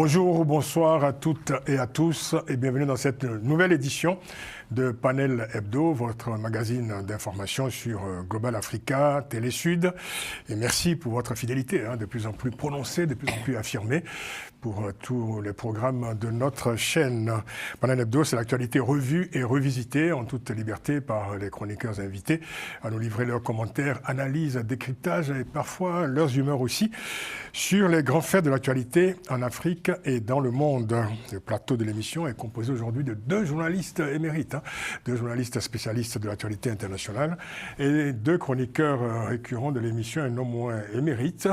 Bonjour ou bonsoir à toutes et à tous et bienvenue dans cette nouvelle édition de Panel Hebdo, votre magazine d'information sur Global Africa, Télé Sud. Et merci pour votre fidélité, de plus en plus prononcée, de plus en plus affirmée pour tous les programmes de notre chaîne. Panel Hebdo, c'est l'actualité revue et revisitée en toute liberté par les chroniqueurs invités à nous livrer leurs commentaires, analyses, décryptages et parfois leurs humeurs aussi sur les grands faits de l'actualité en Afrique et dans le monde. Le plateau de l'émission est composé aujourd'hui de deux journalistes émérites, deux journalistes spécialistes de l'actualité internationale et deux chroniqueurs récurrents de l'émission, un non moins émérite,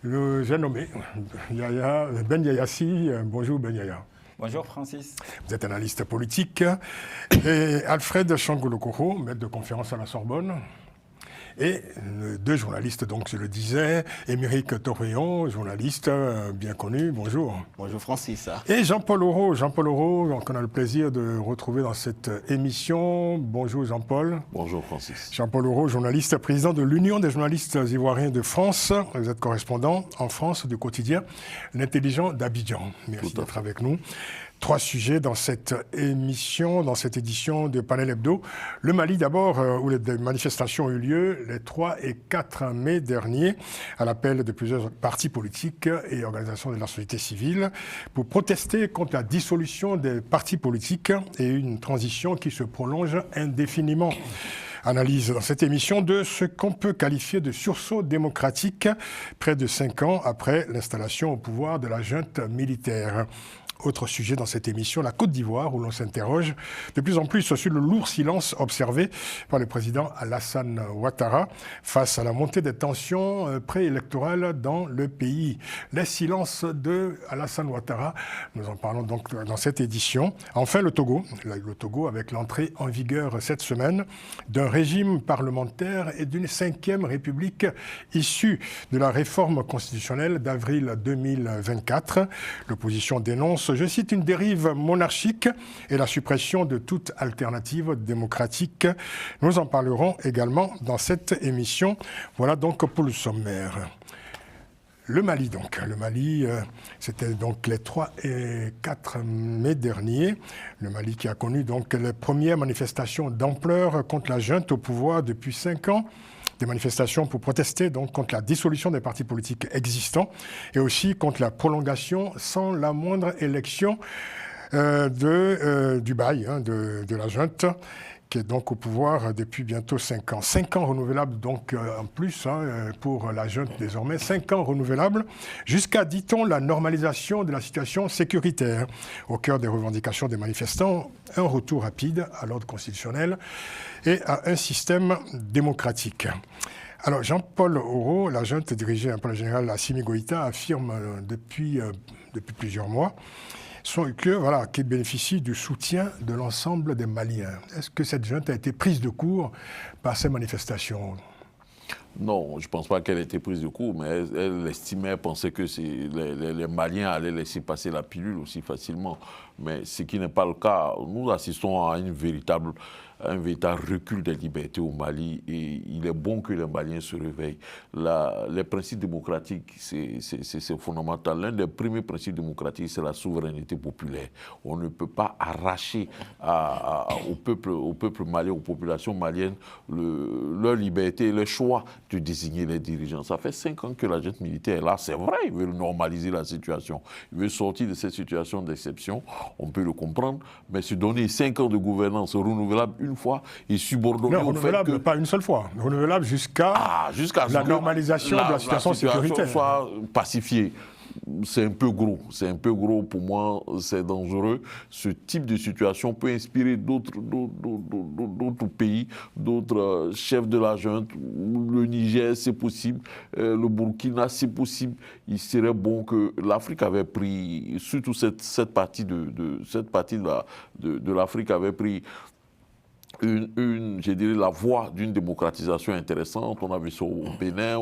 le j'ai nommé Ben Yayassi. Bonjour Ben Yaya. Bonjour Francis. Vous êtes analyste politique. Et Alfred Changolokoro, maître de conférence à la Sorbonne. Et deux journalistes, donc je le disais, Émeric Torréon, journaliste bien connu, bonjour. Bonjour Francis. Et Jean-Paul Aurault, donc on a le plaisir de retrouver dans cette émission. Bonjour Jean-Paul. Bonjour Francis. Jean-Paul Aurault, journaliste, président de l'Union des journalistes ivoiriens de France. Vous êtes correspondant en France du quotidien L'Intelligent d'Abidjan. Merci d'être avec nous. Trois sujets dans cette émission, dans cette édition de Panel Hebdo. Le Mali d'abord, où les manifestations ont eu lieu les 3 et 4 mai dernier, à l'appel de plusieurs partis politiques et organisations de la société civile, pour protester contre la dissolution des partis politiques et une transition qui se prolonge indéfiniment. Analyse dans cette émission de ce qu'on peut qualifier de sursaut démocratique, près de 5 ans après l'installation au pouvoir de la junte militaire. Autre sujet dans cette émission, la Côte d'Ivoire, où l'on s'interroge de plus en plus sur le lourd silence observé par le président Alassane Ouattara face à la montée des tensions préélectorales dans le pays. Les silences de Alassane Ouattara, nous en parlons donc dans cette édition. Enfin, le Togo avec l'entrée en vigueur cette semaine d'un régime parlementaire et d'une 5e république issue de la réforme constitutionnelle d'avril 2024. L'opposition dénonce, je cite, une dérive monarchique et la suppression de toute alternative démocratique. Nous en parlerons également dans cette émission. Voilà donc pour le sommaire. Le Mali donc. Le Mali, c'était donc les 3 et 4 mai dernier. Le Mali qui a connu donc les premières manifestations d'ampleur contre la junte au pouvoir depuis 5 ans. Des manifestations pour protester donc contre la dissolution des partis politiques existants et aussi contre la prolongation sans la moindre élection du bail de la junte, qui est donc au pouvoir depuis bientôt 5 ans. 5 ans renouvelables donc en plus pour la junte désormais. 5 ans renouvelables jusqu'à, dit-on, la normalisation de la situation sécuritaire. Au cœur des revendications des manifestants, un retour rapide à l'ordre constitutionnel et à un système démocratique. Alors Jean-Paul Aurault, la junte dirigée par le général Assimi Goïta, affirme depuis plusieurs mois qu'il bénéficie du soutien de l'ensemble des Maliens. Est-ce que cette junte a été prise de court par ces manifestations ? Non, je ne pense pas qu'elle ait été prise de court, mais elle estimait, elle pensait que les Maliens allaient laisser passer la pilule aussi facilement. Mais ce qui n'est pas le cas. Nous assistons à un véritable recul des libertés au Mali et il est bon que les Maliens se réveillent. Les principes démocratiques, c'est fondamental. L'un des premiers principes démocratiques, c'est la souveraineté populaire. On ne peut pas arracher au peuple malien, aux populations maliennes, leur liberté et leur choix de désigner les dirigeants. Ça fait 5 ans que la junte militaire est là. C'est vrai, il veut normaliser la situation. Il veut sortir de cette situation d'exception. On peut le comprendre. Mais se donner 5 ans de gouvernance renouvelable une fois et subordonné au fait que... pas une seule fois. Renouvelable jusqu'à la normalisation de la situation sécuritaire. Soit pacifiée. C'est un peu gros pour moi, c'est dangereux. Ce type de situation peut inspirer d'autres pays, d'autres chefs de la junte. Le Niger, c'est possible. Le Burkina, c'est possible. Il serait bon que l'Afrique avait pris, surtout cette partie de l'Afrique avait pris je dirais, la voie d'une démocratisation intéressante. On a vu ça au Bénin,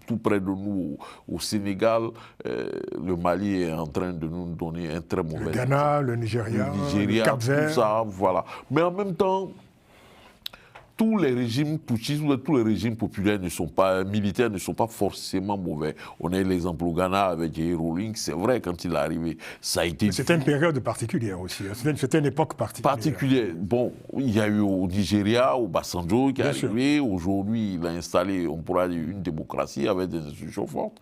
tout près de nous, au Sénégal. Le Mali est en train de nous donner un très mauvais... Le Ghana, le Nigeria, le Cap-Vert. Tout ça, voilà. Mais en même temps, tous les régimes putschistes ou tous les régimes populaires militaires ne sont pas forcément mauvais. On a eu l'exemple au Ghana avec J. Rawlings, c'est vrai, quand il est arrivé, ça a été... C'était une période particulière aussi, c'était une époque particulière. Bon, il y a eu au Nigeria, au Obasanjo qui est arrivé, aujourd'hui il a installé, on pourra dire, une démocratie avec des institutions fortes.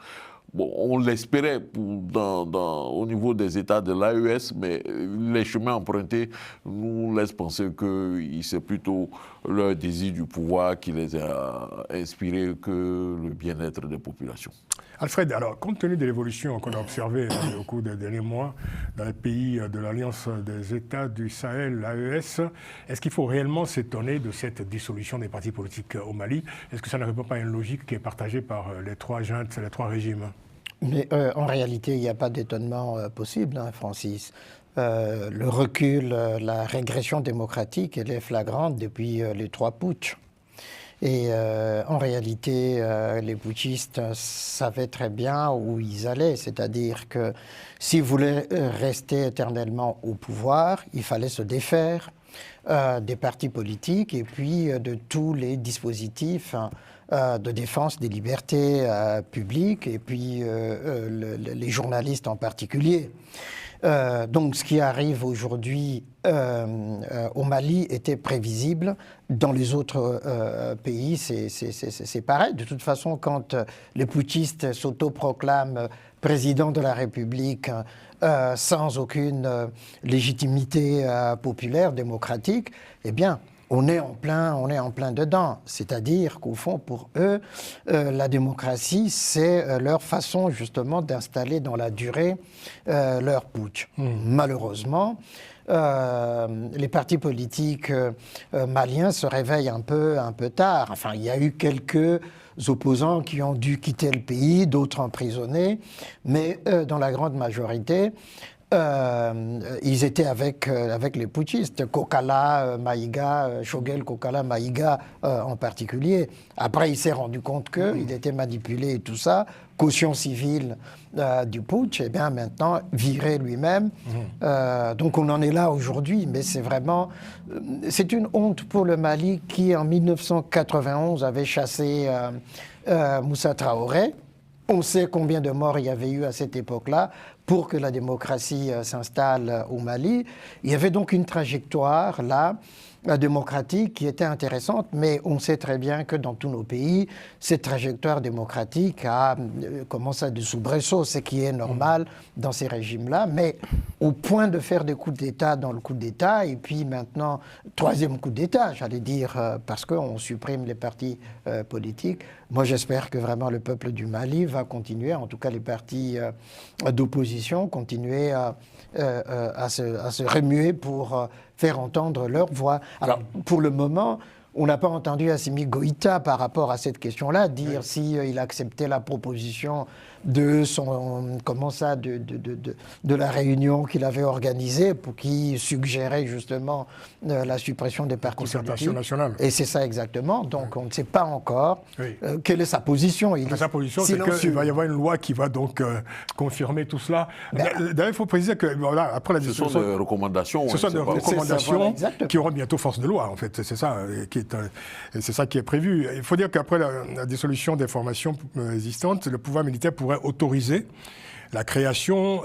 Bon, on l'espérait au niveau des États de l'AES, mais les chemins empruntés nous laissent penser que c'est plutôt leur désir du pouvoir qui les a inspirés que le bien-être des populations. Alfred, alors, compte tenu de l'évolution qu'on a observée au cours des derniers mois dans les pays de l'Alliance des États du Sahel, l'AES, est-ce qu'il faut réellement s'étonner de cette dissolution des partis politiques au Mali? Est-ce que ça ne répond pas à une logique qui est partagée par les trois juntes, les trois régimes? Mais en réalité, il n'y a pas d'étonnement possible, hein, Francis. Le recul, la régression démocratique, elle est flagrante depuis les trois putschs. Et en réalité, les putschistes savaient très bien où ils allaient, c'est-à-dire que s'ils voulaient rester éternellement au pouvoir, il fallait se défaire des partis politiques et puis de tous les dispositifs de défense des libertés publiques et puis les journalistes en particulier. Donc ce qui arrive aujourd'hui au Mali était prévisible. Dans les autres pays, c'est pareil. De toute façon, quand les putschistes s'autoproclament président de la République sans aucune légitimité populaire, démocratique, eh bien, on est en plein dedans. C'est-à-dire qu'au fond, pour eux, la démocratie, c'est leur façon justement d'installer dans la durée leur putsch. Malheureusement, les partis politiques maliens se réveillent un peu tard. Enfin, il y a eu quelques opposants qui ont dû quitter le pays, d'autres emprisonnés, mais dans la grande majorité, ils étaient avec les putschistes, Kokala, Maïga, Choguel Kokala, Maïga en particulier. Après, il s'est rendu compte qu'il était manipulé et tout ça, caution civile du putsch, et bien maintenant viré lui-même. Donc on en est là aujourd'hui, mais c'est vraiment... c'est une honte pour le Mali qui, en 1991, avait chassé Moussa Traoré. On sait combien de morts il y avait eu à cette époque-là pour que la démocratie s'installe au Mali. Il y avait donc une trajectoire là, démocratique qui était intéressante, mais on sait très bien que dans tous nos pays, cette trajectoire démocratique a commencé à des soubresauts, ce qui est normal dans ces régimes-là, mais au point de faire des coups d'État dans le coup d'État, et puis maintenant, troisième coup d'État, j'allais dire, parce qu'on supprime les partis politiques. Moi, j'espère que vraiment le peuple du Mali va continuer, en tout cas les partis d'opposition, continuer à se remuer pour faire entendre leur voix. Alors, pour le moment, on n'a pas entendu Assimi Goïta par rapport à cette question-là, dire s'il acceptait la proposition de la réunion qu'il avait organisée pour qui suggérait justement la suppression des partis concertation nationale. Et c'est ça exactement. Donc on ne sait pas encore quelle est sa position. Sa position, c'est qu'il va y avoir une loi qui va donc confirmer tout cela. D'ailleurs, il faut préciser que voilà, après la discussion, ce sont des recommandations. Ce sont des recommandations qui auront bientôt force de loi, en fait. C'est ça qui est prévu. Il faut dire qu'après la dissolution des formations existantes, le pouvoir militaire pourrait autoriser la création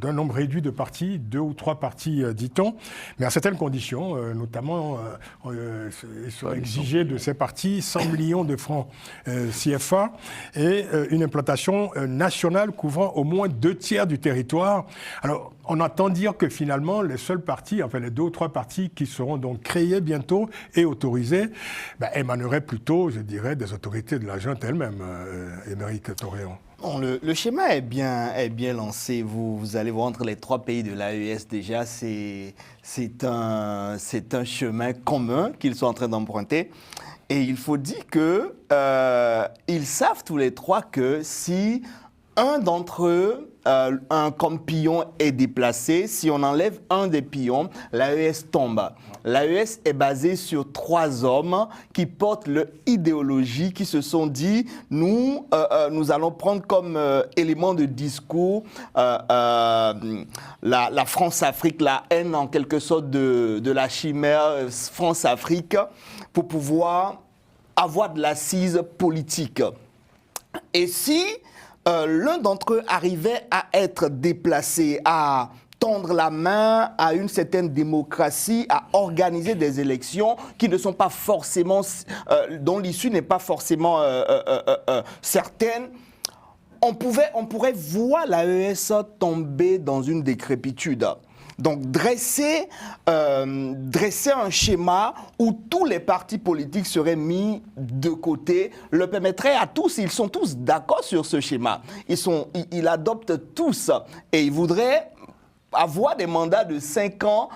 d'un nombre réduit de partis, 2 ou 3 partis, dit-on, mais à certaines conditions, notamment il serait exigé de ces partis 100 millions de francs CFA et une implantation nationale couvrant au moins 2/3 du territoire. Alors, on entend dire que finalement, les seuls partis, enfin les 2 ou 3 partis qui seront donc créés bientôt et autorisés, émaneraient plutôt, je dirais, des autorités de la junte elle-même, Émeric Torréon. Bon, le schéma est bien lancé. Vous allez voir entre les 3 pays de l'AES déjà, c'est un chemin commun qu'ils sont en train d'emprunter. Et il faut dire qu'ils savent tous les 3 que si un d'entre eux, comme pion, est déplacé, si on enlève un des pions, l'AES tombe. l'AES est basée sur 3 hommes qui portent leur idéologie, qui se sont dit, nous allons prendre comme élément de discours la France-Afrique, la haine en quelque sorte de la chimère France-Afrique, pour pouvoir avoir de l'assise politique. Et si l'un d'entre eux arrivait à être déplacé, à tendre la main à une certaine démocratie, à organiser des élections qui ne sont pas forcément, dont l'issue n'est pas forcément certaine, on pourrait voir l'AES tomber dans une décrépitude. Donc dresser un schéma où tous les partis politiques seraient mis de côté le permettrait à tous, ils sont tous d'accord sur ce schéma, ils adoptent tous et ils voudraient avoir des mandats de 5 ans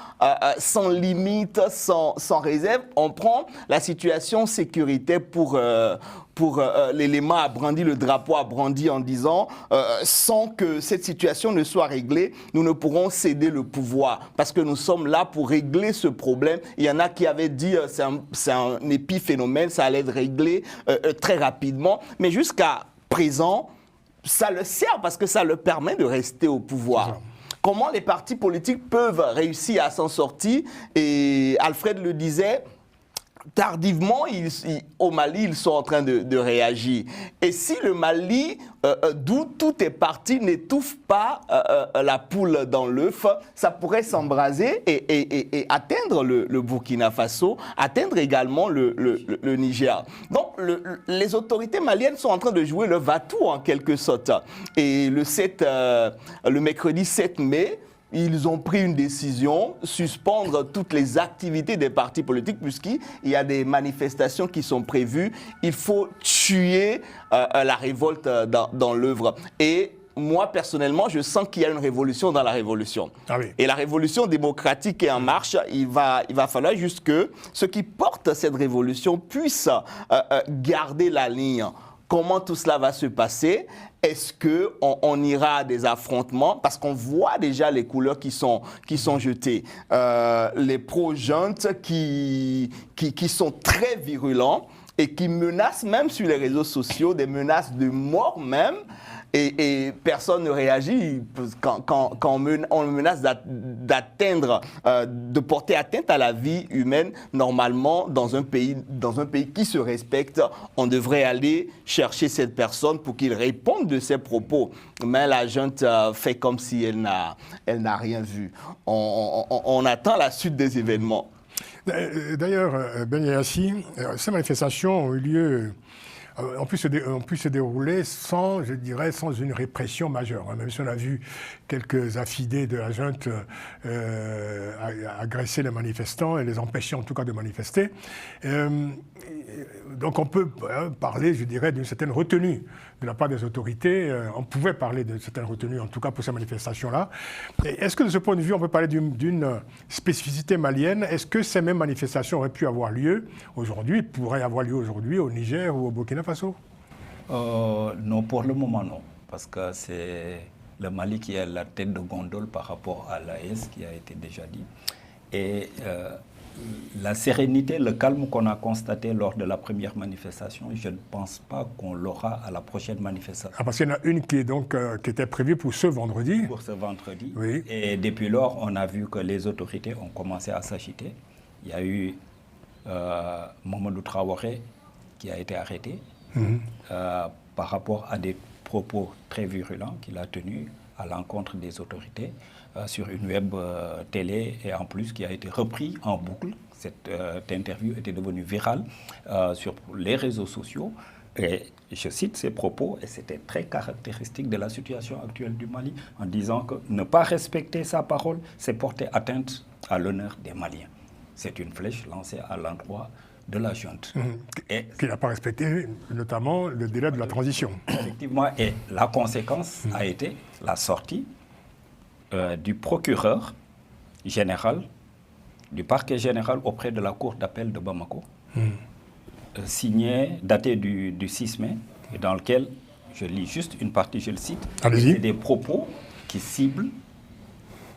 sans limite, sans réserve. On prend la situation sécuritaire pour l'élément a brandi, le drapeau a brandi en disant sans que cette situation ne soit réglée, nous ne pourrons céder le pouvoir parce que nous sommes là pour régler ce problème. Il y en a qui avaient dit c'est un épiphénomène, ça allait être réglé très rapidement, mais jusqu'à présent, ça le sert parce que ça le permet de rester au pouvoir. Comment les partis politiques peuvent réussir à s'en sortir? Et Alfred le disait, tardivement, au Mali, ils sont en train de réagir. Et si le Mali, d'où tout est parti, n'étouffe pas la poule dans l'œuf, ça pourrait s'embraser et atteindre le Burkina Faso, atteindre également le Niger. Donc, les autorités maliennes sont en train de jouer le va-tout en quelque sorte. Et le mercredi 7 mai, ils ont pris une décision, suspendre toutes les activités des partis politiques puisqu'il y a des manifestations qui sont prévues. Il faut tuer la révolte dans l'œuvre. Et moi, personnellement, je sens qu'il y a une révolution dans la révolution. Ah oui. Et la révolution démocratique est en marche. Il va falloir juste que ceux qui portent cette révolution puissent garder la ligne. Comment tout cela va se passer? Est-ce qu'on ira à des affrontements? Parce qu'on voit déjà les couleurs qui sont jetées. Les pro-juntes qui sont très virulents et qui menacent même sur les réseaux sociaux, des menaces de mort même. Et personne ne réagit quand on menace d'atteindre, de porter atteinte à la vie humaine. Normalement, dans un pays qui se respecte, on devrait aller chercher cette personne pour qu'il réponde de ses propos. Mais la junte fait comme si elle n'a rien vu. On attend la suite des événements. D'ailleurs, Ben Yassi, ces manifestations ont eu lieu... On peut se dérouler sans une répression majeure. Même si on a vu quelques affidés de la junte agresser les manifestants et les empêcher en tout cas de manifester. Donc on peut parler, je dirais, d'une certaine retenue de la part des autorités. On pouvait parler de certaines retenues, en tout cas pour ces manifestations-là. Est-ce que de ce point de vue, on peut parler d'une spécificité malienne? Est-ce que ces mêmes manifestations auraient pu avoir lieu aujourd'hui, pourraient avoir lieu aujourd'hui au Niger ou au Burkina Faso? Non, pour le moment non, parce que c'est le Mali qui est la tête de gondole par rapport à l'AES, qui a été déjà dit. Et la sérénité, le calme qu'on a constaté lors de la première manifestation, je ne pense pas qu'on l'aura à la prochaine manifestation. Ah, parce qu'il y en a une qui était prévue pour ce vendredi. Pour ce vendredi. Oui. Et depuis lors, on a vu que les autorités ont commencé à s'agiter. Il y a eu Mamadou Traoré qui a été arrêté par rapport à des propos très virulents qu'il a tenus à l'encontre des autorités sur une web télé et en plus qui a été repris en boucle. Cette interview était devenue virale sur les réseaux sociaux. Et je cite ces propos, et c'était très caractéristique de la situation actuelle du Mali, en disant que ne pas respecter sa parole, c'est porter atteinte à l'honneur des Maliens. C'est une flèche lancée à l'endroit de la junte. Qui n'a pas respecté notamment le délai de la transition. Effectivement, et la conséquence a été la sortie du procureur général, du parquet général auprès de la cour d'appel de Bamako, signé, daté du 6 mai, et dans lequel, je lis juste une partie, je le cite, c'est des propos qui ciblent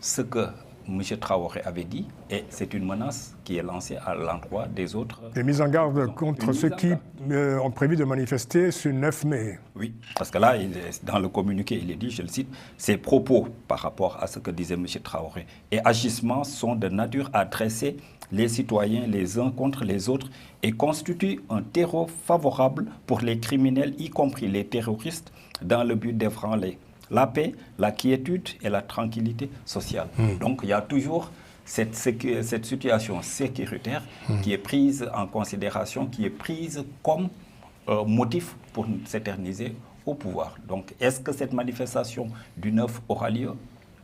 ce que M. Traoré avait dit, et c'est une menace qui est lancée à l'endroit des autres. Des mises en garde contre ceux qui ont prévu de manifester ce 9 mai. Oui, parce que là, dans le communiqué, il est dit, je le cite, ses propos par rapport à ce que disait M. Traoré et agissements sont de nature à dresser les citoyens les uns contre les autres et constituent un terreau favorable pour les criminels, y compris les terroristes, dans le but d'ébranler la paix, la quiétude et la tranquillité sociale. Donc il y a toujours cette situation sécuritaire qui est prise en considération, qui est prise comme motif pour s'éterniser au pouvoir. Donc est-ce que cette manifestation du 9 aura lieu?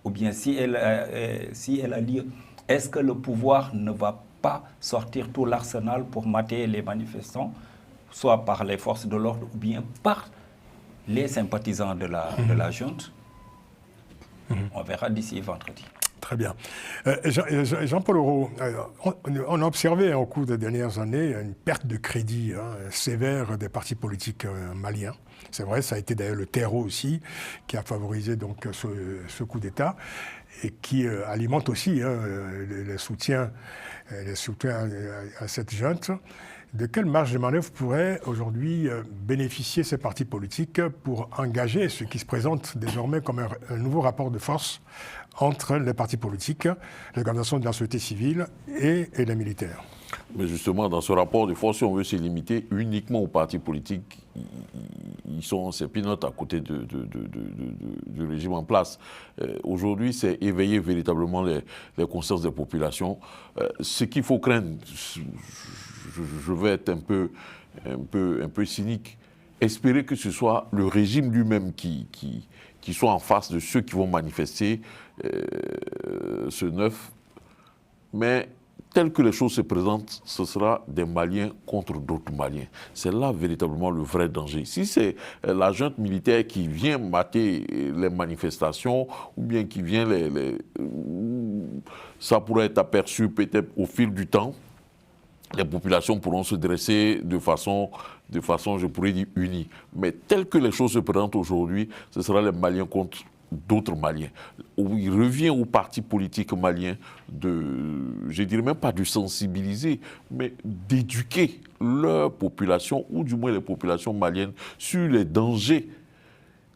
Ou bien si elle a lieu, est-ce que le pouvoir ne va pas sortir tout l'arsenal pour mater les manifestants, soit par les forces de l'ordre ou bien par les sympathisants de la junte? On verra d'ici vendredi. Très bien. Jean-Paul Aureau, on a observé au cours des dernières années une perte de crédit sévère des partis politiques maliens. C'est vrai, ça a été d'ailleurs le terreau aussi qui a favorisé donc ce coup d'État et qui alimente aussi les soutiens à cette junte. De quelle marge de manœuvre pourraient aujourd'hui bénéficier ces partis politiques pour engager ce qui se présente désormais comme un nouveau rapport de force entre les partis politiques, les organisations de la société civile et les militaires? Mais justement, dans ce rapport de force, si on veut se limiter uniquement aux partis politiques, ils sont ces pinottes à côté du régime en place. Aujourd'hui, c'est éveiller véritablement les consciences des populations. Ce qu'il faut craindre, je vais être un peu cynique, espérer que ce soit le régime lui-même qui soit en face de ceux qui vont manifester ce 9. Mais tel que les choses se présentent, ce sera des Maliens contre d'autres Maliens. C'est là véritablement le vrai danger. Si c'est la junte militaire qui vient mater les manifestations, ou bien qui vient ça pourrait être aperçu peut-être au fil du temps. Les populations pourront se dresser de façon, je pourrais dire, unie. Mais tel que les choses se présentent aujourd'hui, ce sera les Maliens contre d'autres Maliens. Il revient aux partis politiques maliens je dirais même pas de sensibiliser, mais d'éduquer leur population, ou du moins les populations maliennes, sur les dangers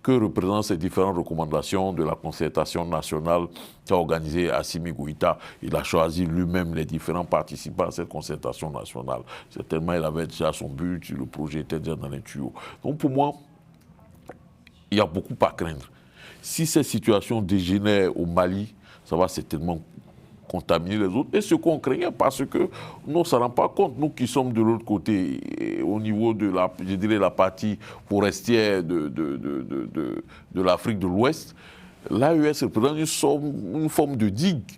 que représentent ces différentes recommandations de la concertation nationale qu'a organisée Assimi Goïta. Il a choisi lui-même les différents participants à cette concertation nationale. Certainement, il avait déjà son but, le projet était déjà dans les tuyaux. Donc pour moi, il y a beaucoup à craindre. Si cette situation dégénère au Mali, ça va certainement contaminer les autres. Et ce qu'on craignait, parce que nous, on ne s'en rend pas compte, nous qui sommes de l'autre côté, au niveau de la partie forestière de l'Afrique de l'Ouest, l'AES représente une forme de digue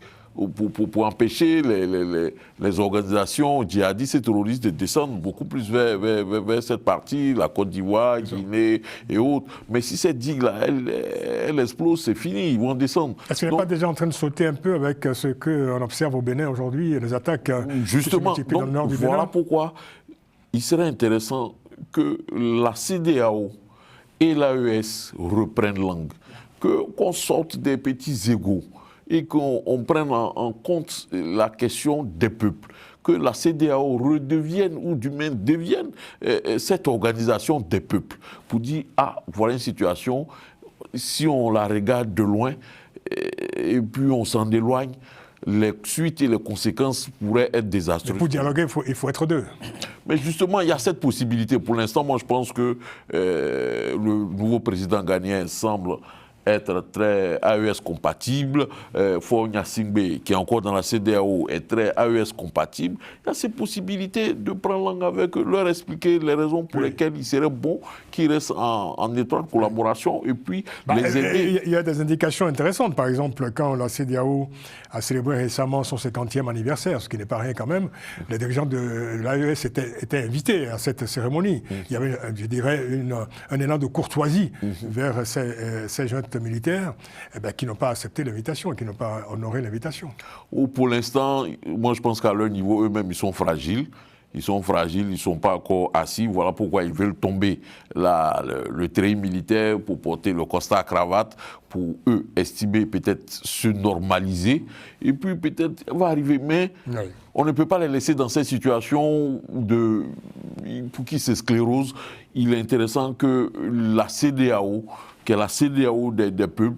pour empêcher les organisations djihadistes et terroristes de descendre beaucoup plus vers cette partie, la Côte d'Ivoire, Guinée et autres. Mais si cette digue-là, elle explose, c'est fini, ils vont descendre. Est-ce qu'elle n'est pas déjà en train de sauter un peu avec ce qu'on observe au Bénin aujourd'hui, les attaques justement, qui se multiplient dans le nord du Bénin? Voilà pourquoi il serait intéressant que la CEDEAO et l'AES reprennent langue, qu'on sorte des petits égos et qu'on prenne en compte la question des peuples, que la CEDEAO redevienne, ou du moins devienne cette organisation des peuples, pour dire, voilà une situation, si on la regarde de loin, et puis on s'en éloigne, les suites et les conséquences pourraient être désastreuses. Mais pour dialoguer, il faut être deux. Mais justement, il y a cette possibilité. Pour l'instant, moi, je pense que le nouveau président ghanéen semble être très AES compatible. Faure Gnassingbé, qui est encore dans la CEDEAO, est très AES compatible. Il y a ces possibilités de prendre langue avec eux, leur expliquer les raisons pour lesquelles il serait bon qu'ils restent en étroite collaboration et puis les aider. Il y a des indications intéressantes. Par exemple, quand la CEDEAO a célébré récemment son 50e anniversaire, ce qui n'est pas rien quand même, les dirigeants de l'AES étaient invités à cette cérémonie. Il y avait, je dirais, un élan de courtoisie vers ces jeunes militaires qui n'ont pas accepté l'invitation, qui n'ont pas honoré l'invitation. Ou pour l'instant, moi je pense qu'à leur niveau, eux-mêmes, ils sont fragiles. ils sont fragiles, ils ne sont pas encore assis. Voilà pourquoi ils veulent tomber le treillis militaire pour porter le costard à cravate, pour eux estimer peut-être se normaliser. Et puis peut-être va arriver. Mais on ne peut pas les laisser dans cette situation pour qu'ils se sclérosent. Il est intéressant que la CEDEAO, des peuples,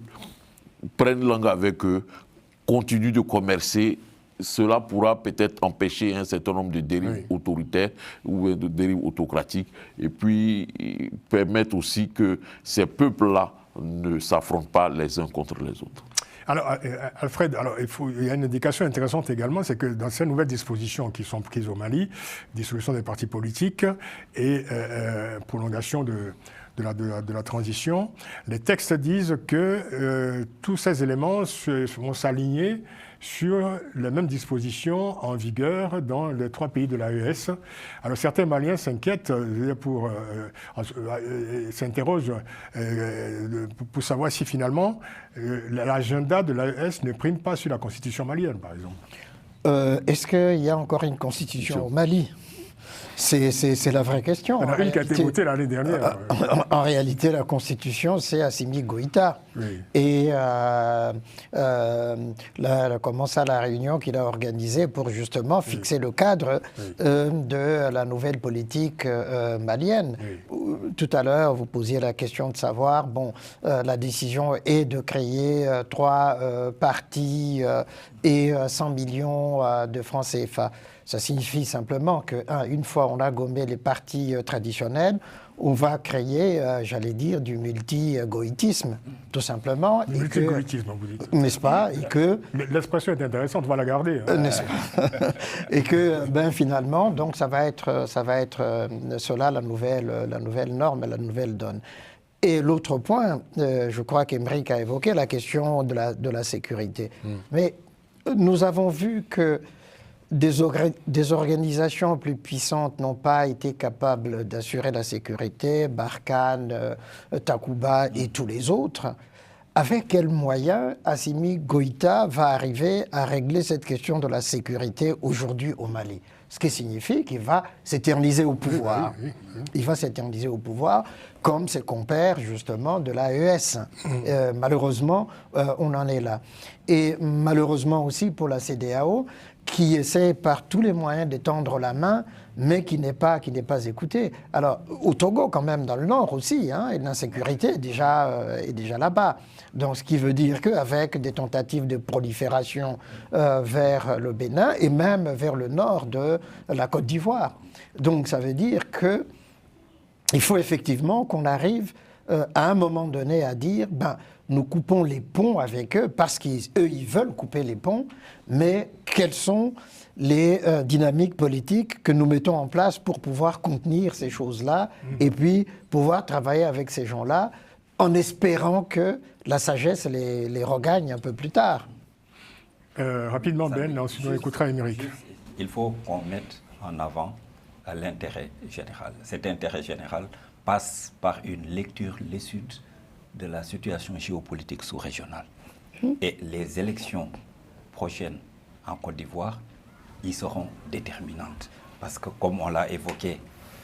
prenne langue avec eux, continue de commercer. Cela pourra peut-être empêcher un certain nombre de dérives autoritaires ou de dérives autocratiques et puis permettre aussi que ces peuples-là ne s'affrontent pas les uns contre les autres. Alors, Alfred, il y a une indication intéressante également, c'est que dans ces nouvelles dispositions qui sont prises au Mali, dissolution des partis politiques et prolongation de la transition, les textes disent que tous ces éléments vont s'aligner sur les mêmes dispositions en vigueur dans les 3 pays de l'AES. Alors certains Maliens s'inquiètent, s'interrogent pour savoir si finalement l'agenda de l'AES ne prime pas sur la constitution malienne, par exemple. Est-ce qu'il y a encore une constitution au Mali ? C'est la vraie question. Il y en a une qui a été votée l'année dernière. En réalité, la Constitution, c'est Assimi Goïta. Oui. Et comment ça, la réunion qu'il a organisée pour justement fixer le cadre de la nouvelle politique malienne. Oui. Tout à l'heure, vous posiez la question de savoir, la décision est de créer 3 partis et 100 millions de francs CFA. Ça signifie simplement qu'une fois on a gommé les partis traditionnels, on va créer, j'allais dire, du multi-goïtisme, tout simplement. Du multi-goïtisme, vous dites. N'est-ce pas? Et que l'expression est intéressante, on va la garder. N'est-ce pas? Et que, finalement, donc ça va être cela la nouvelle norme, la nouvelle donne. Et l'autre point, je crois qu'Aymeric a évoqué la question de la sécurité. Mais nous avons vu que des organisations plus puissantes n'ont pas été capables d'assurer la sécurité, Barkhane, Takuba et tous les autres. Avec quels moyens Assimi Goïta va arriver à régler cette question de la sécurité aujourd'hui au Mali? Ce qui signifie qu'il va s'éterniser au pouvoir. Il va s'éterniser au pouvoir comme ses compères, justement, de l'AES. Malheureusement, on en est là. Et malheureusement aussi pour la CEDEAO, qui essaie par tous les moyens d'étendre la main, mais qui n'est pas écouté. Alors, au Togo, quand même, dans le nord aussi, et l'insécurité est déjà là-bas. Donc, ce qui veut dire qu'avec des tentatives de prolifération vers le Bénin et même vers le nord de la Côte d'Ivoire. Donc, ça veut dire qu'il faut effectivement qu'on arrive à un moment donné à dire, nous coupons les ponts avec eux parce ils veulent couper les ponts, mais quelles sont les dynamiques politiques que nous mettons en place pour pouvoir contenir ces choses-là et puis pouvoir travailler avec ces gens-là en espérant que la sagesse les regagne un peu plus tard. Rapidement, Ben, ensuite on écoutera Aymeric. Il faut qu'on mette en avant l'intérêt général. Cet intérêt général passe par une lecture lucide de la situation géopolitique sous-régionale. Et les élections prochaines en Côte d'Ivoire, y seront déterminantes. Parce que, comme on l'a évoqué,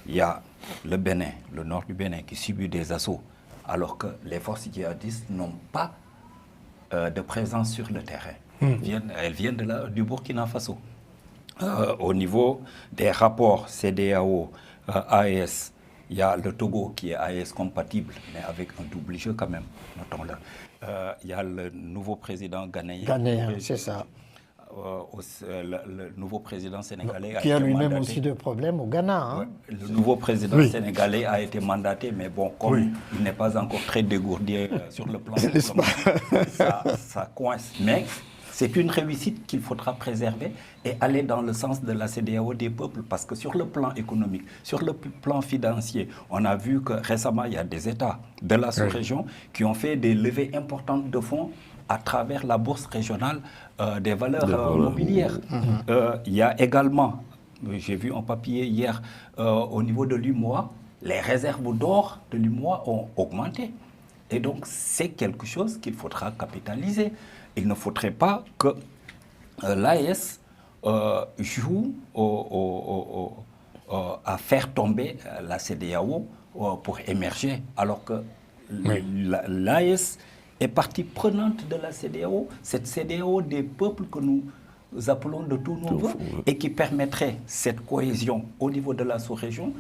il y a le Bénin, le nord du Bénin, qui subit des assauts, alors que les forces djihadistes n'ont pas de présence sur le terrain. Elles viennent du Burkina Faso. Au niveau des rapports CEDEAO-AES, il y a le Togo qui est AES compatible, mais avec un double jeu quand même, notons-le. Il y a le nouveau président ghanéen. Ghanéen, c'est ça. Le nouveau président sénégalais qui a lui-même aussi de problèmes au Ghana. Ouais, le nouveau président sénégalais a été mandaté, mais bon, comme il n'est pas encore très dégourdi sur le plan ça coince. Mais c'est une réussite qu'il faudra préserver et aller dans le sens de la CEDEAO des peuples, parce que sur le plan économique, sur le plan financier, on a vu que récemment, il y a des États de la sous-région qui ont fait des levées importantes de fonds à travers la bourse régionale des valeurs mobilières. Il y a également, j'ai vu un papier hier, au niveau de l'UMOA, les réserves d'or de l'UMOA ont augmenté. Et donc, c'est quelque chose qu'il faudra capitaliser. Il ne faudrait pas que l'AES joue à faire tomber la CEDEAO pour émerger, alors que l'AES est partie prenante de la CEDEAO, cette CEDEAO des peuples que nous appelons de tous nos voeux et qui permettrait cette cohésion au niveau de la sous-région,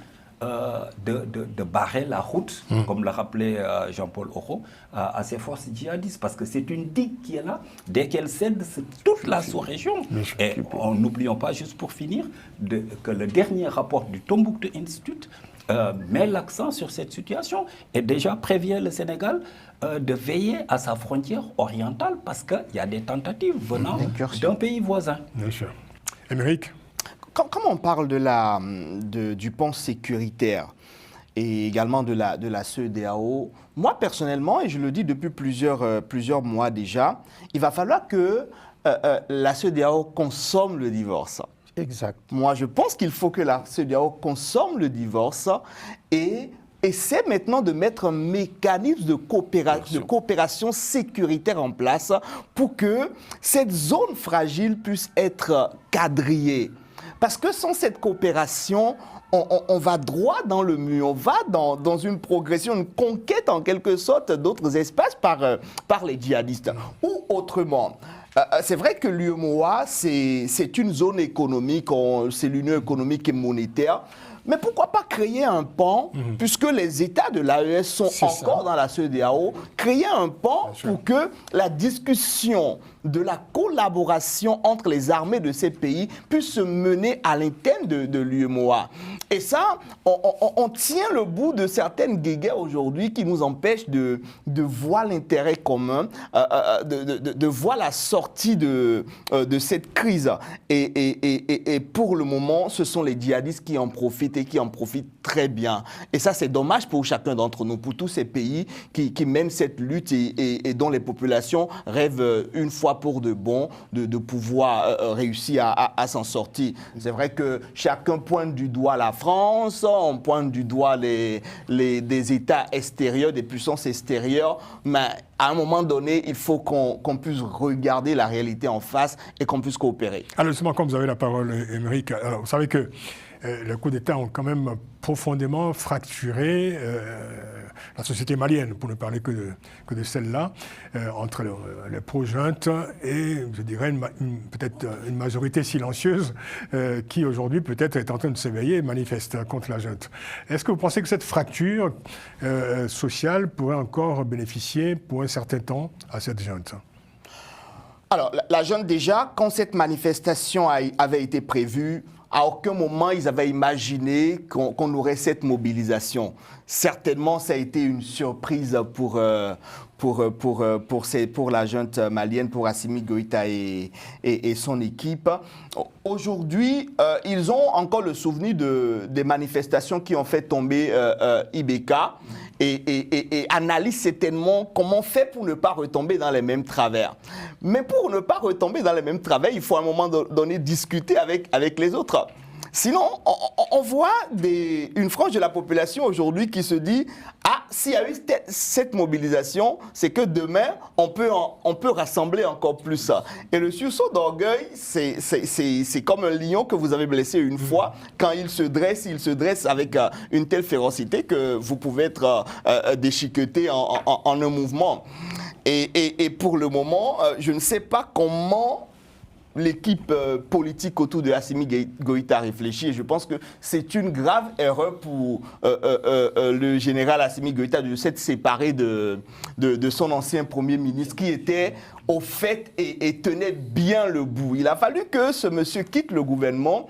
de barrer la route, comme l'a rappelé Jean-Paul Oro, à ces forces djihadistes, parce que c'est une digue qui est là. Dès qu'elle cède, c'est toute la sous-région. Et n'oublions pas, juste pour finir, que le dernier rapport du Tombouctou Institute met l'accent sur cette situation et déjà prévient le Sénégal de veiller à sa frontière orientale, parce qu'il y a des tentatives venant d'un pays voisin. Bien sûr. Émeric? Quand on parle du pont sécuritaire et également de la CEDEAO, moi personnellement, et je le dis depuis plusieurs mois déjà, il va falloir que la CEDEAO consomme le divorce. Exact. Moi, je pense qu'il faut que la CEDEAO consomme le divorce et essaie maintenant de mettre un mécanisme de coopération sécuritaire en place pour que cette zone fragile puisse être quadrillée. Parce que sans cette coopération, on va droit dans le mur, on va dans une progression, une conquête en quelque sorte d'autres espaces par les djihadistes. Ou autrement, c'est vrai que l'UEMOA, c'est une zone économique, c'est l'Union économique et monétaire. Mais pourquoi pas créer un pont, puisque les États de l'AES sont encore dans la CEDEAO, créer un pont pour que la discussion de la collaboration entre les armées de ces pays puisse se mener à l'interne de l'UEMOA. Et ça, on tient le bout de certaines guéguerres aujourd'hui qui nous empêchent de voir l'intérêt commun, de voir la sortie de cette crise. Et pour le moment, ce sont les djihadistes qui en profitent et qui en profitent très bien. Et ça, c'est dommage pour chacun d'entre nous, pour tous ces pays qui mènent cette lutte et dont les populations rêvent une fois pour de bon de pouvoir réussir à s'en sortir. C'est vrai que chacun pointe du doigt la France, on pointe du doigt des États extérieurs, des puissances extérieures, mais à un moment donné, il faut qu'on puisse regarder la réalité en face et qu'on puisse coopérer. Alors justement, comme vous avez la parole, Émeric, alors vous savez que les coups d'État ont quand même profondément fracturé la société malienne, pour ne parler que de celle-là, entre les pro-juntes et, je dirais, peut-être une majorité silencieuse qui, aujourd'hui, peut-être est en train de s'éveiller et manifeste contre la junte. Est-ce que vous pensez que cette fracture sociale pourrait encore bénéficier pour un certain temps à cette junte ? Alors, la junte, déjà, quand cette manifestation avait été prévue, à aucun moment ils avaient imaginé qu'on aurait cette mobilisation. Certainement, ça a été une surprise pour la junte malienne, pour Assimi Goïta et son équipe. Aujourd'hui, ils ont encore le souvenir des manifestations qui ont fait tomber IBK et analysent certainement comment faire pour ne pas retomber dans les mêmes travers. Mais pour ne pas retomber dans les mêmes travers, il faut à un moment donné discuter avec les autres. Sinon, on voit une frange de la population aujourd'hui qui se dit « Ah, s'il y a eu cette mobilisation, c'est que demain, on peut rassembler encore plus. » Et le sursaut d'orgueil, c'est comme un lion que vous avez blessé une fois. Quand il se dresse avec une telle férocité que vous pouvez être déchiqueté en un mouvement. Et pour le moment, je ne sais pas comment l'équipe politique autour de Assimi Goïta réfléchit, et je pense que c'est une grave erreur pour le général Assimi Goïta de s'être séparé de son ancien Premier ministre qui était au fait et tenait bien le bout. Il a fallu que ce monsieur quitte le gouvernement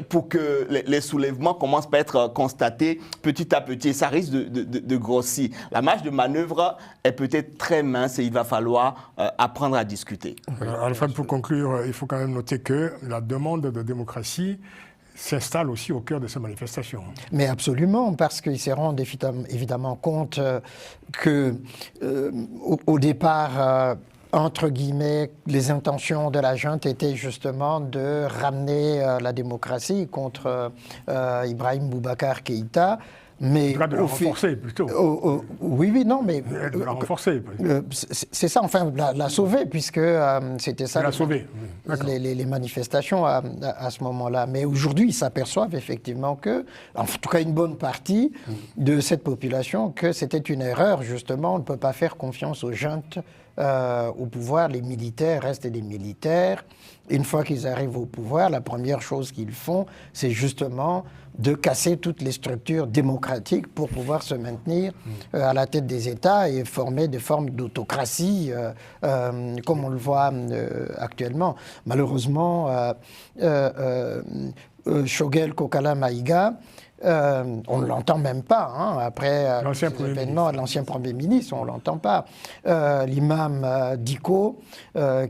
pour que les soulèvements commencent par être constatés petit à petit. Et ça risque de grossir. La marge de manœuvre est peut-être très mince et il va falloir apprendre à discuter. Alfred, pour conclure, il faut quand même noter que la demande de démocratie s'installe aussi au cœur de ces manifestations. Mais absolument, parce qu'ils se rendent évidemment compte que au départ, entre guillemets, les intentions de la junte étaient justement de ramener la démocratie contre Ibrahim Boubacar Keïta. Mais En tout cas, de la renforcer, plutôt. Oui, non, mais... De la renforcer. C'est ça, enfin, la sauver, puisque c'était ça... La sauver, oui. Les manifestations à ce moment-là. Mais aujourd'hui, ils s'aperçoivent effectivement que, en tout cas une bonne partie de cette population, que c'était une erreur, justement. On ne peut pas faire confiance aux juntes au pouvoir. Les militaires restent des militaires. Une fois qu'ils arrivent au pouvoir, la première chose qu'ils font, c'est justement de casser toutes les structures démocratiques pour pouvoir se maintenir à la tête des États et former des formes d'autocratie, comme on le voit actuellement. Malheureusement, Shogel Kokala Maïga, on ne l'entend même pas, hein, après l'événement de l'ancien Premier ministre, on ne l'entend pas. L'imam Diko,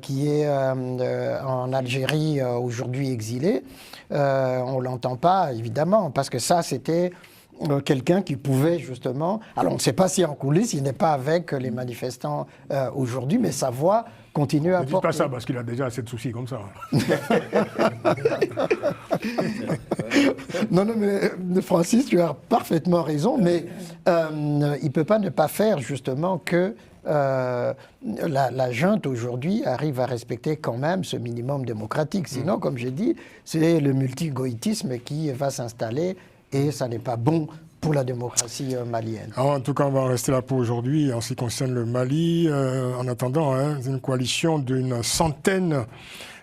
qui est en Algérie aujourd'hui exilé, on ne l'entend pas, évidemment, parce que ça, c'était quelqu'un qui pouvait justement... Alors, on ne sait pas si en coulisses, il n'est pas avec les manifestants aujourd'hui, mais sa voix continue à porter. Ne dites pas ça, parce qu'il a déjà assez de soucis comme ça. Non, mais Francis, tu as parfaitement raison, mais il ne peut pas ne pas faire justement que la junte aujourd'hui arrive à respecter quand même ce minimum démocratique. Sinon, comme j'ai dit, c'est le multigoïtisme qui va s'installer et ça n'est pas bon pour la démocratie malienne. Alors, en tout cas, on va en rester là pour aujourd'hui. En ce qui concerne le Mali, en attendant, une coalition d'une centaine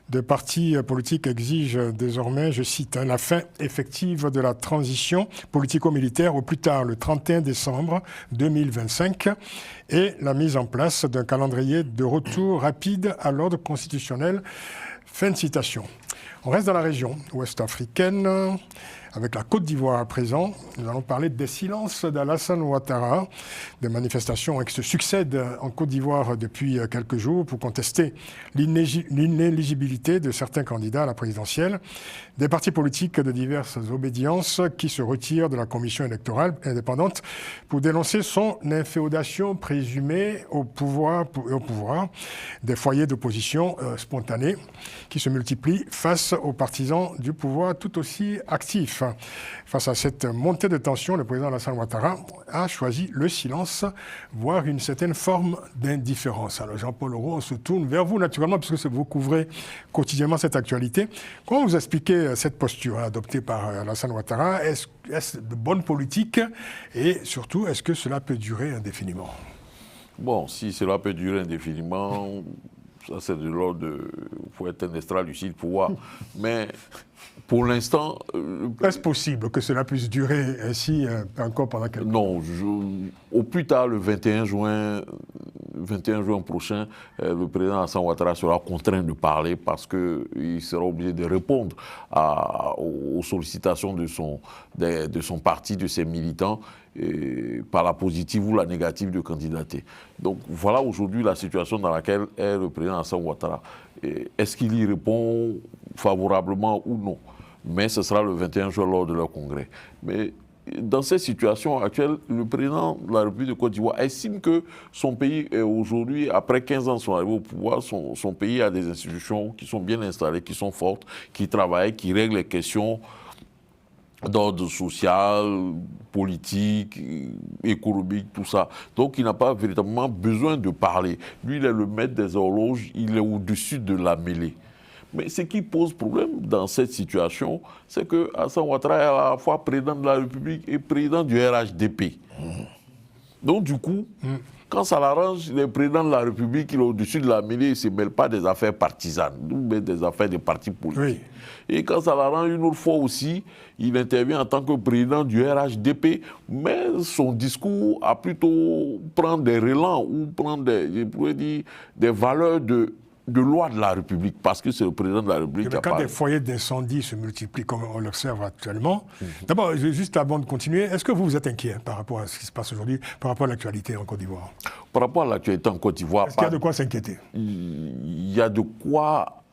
de partis politiques exige désormais, je cite, la fin effective de la transition politico-militaire au plus tard le 31 décembre 2025 et la mise en place d'un calendrier de retour rapide à l'ordre constitutionnel. Fin de citation. On reste dans la région ouest-africaine, avec la Côte d'Ivoire à présent. Nous allons parler des silences d'Alassane Ouattara, des manifestations qui se succèdent en Côte d'Ivoire depuis quelques jours pour contester l'inéligibilité de certains candidats à la présidentielle, des partis politiques de diverses obédiences qui se retirent de la commission électorale indépendante pour dénoncer son inféodation présumée au pouvoir, des foyers d'opposition spontanés qui se multiplient face aux partisans du pouvoir tout aussi actifs. Face à cette montée de tension, le président Alassane Ouattara a choisi le silence, voire une certaine forme d'indifférence. Alors Jean-Paul Leroux, on se tourne vers vous naturellement, puisque vous couvrez quotidiennement cette actualité. Comment vous expliquez cette posture adoptée par Alassane Ouattara? Est-ce de bonne politique? Et surtout, est-ce que cela peut durer indéfiniment? Bon, si cela peut durer indéfiniment, ça c'est de l'ordre de... Il faut être un extra-lucide pour voir. Mais pour l'instant... Est-ce possible que cela puisse durer ainsi encore pendant quelques temps? Non, au plus tard, le 21 juin prochain, le président Alassane Ouattara sera contraint de parler parce qu'il sera obligé de répondre aux sollicitations de son parti, de ses militants, par la positive ou la négative de candidater. Donc voilà aujourd'hui la situation dans laquelle est le président Alassane Ouattara. Est-ce qu'il y répond favorablement ou non? Mais ce sera le 21 juin lors de leur congrès. Mais dans cette situation actuelle, le président de la République de Côte d'Ivoire estime que son pays est aujourd'hui, après 15 ans de son arrivée au pouvoir, son pays a des institutions qui sont bien installées, qui sont fortes, qui travaillent, qui règlent les questions d'ordre social, politique, économique, tout ça. Donc il n'a pas véritablement besoin de parler. Lui, il est le maître des horloges, il est au-dessus de la mêlée. Mais ce qui pose problème dans cette situation, c'est que Alassane Ouattara est à la fois président de la République et président du RHDP. Donc du coup, quand ça l'arrange, le président de la République, il est au-dessus de la mêlée, il ne se mêle pas des affaires partisanes, mais des affaires des partis politiques. Oui. Et quand ça l'arrange une autre fois aussi, il intervient en tant que président du RHDP, mais son discours a plutôt prendre des relents ou prendre des valeurs de loi de la République, parce que c'est le président de la République qui a parlé. Quand des foyers d'incendie se multiplient, comme on l'observe actuellement, d'abord, juste avant de continuer, est-ce que vous êtes inquiet par rapport à ce qui se passe aujourd'hui, par rapport à l'actualité en Côte d'Ivoire? Par rapport à l'actualité en Côte d'Ivoire... Est-ce qu'il y a de quoi s'inquiéter? Il y a de quoi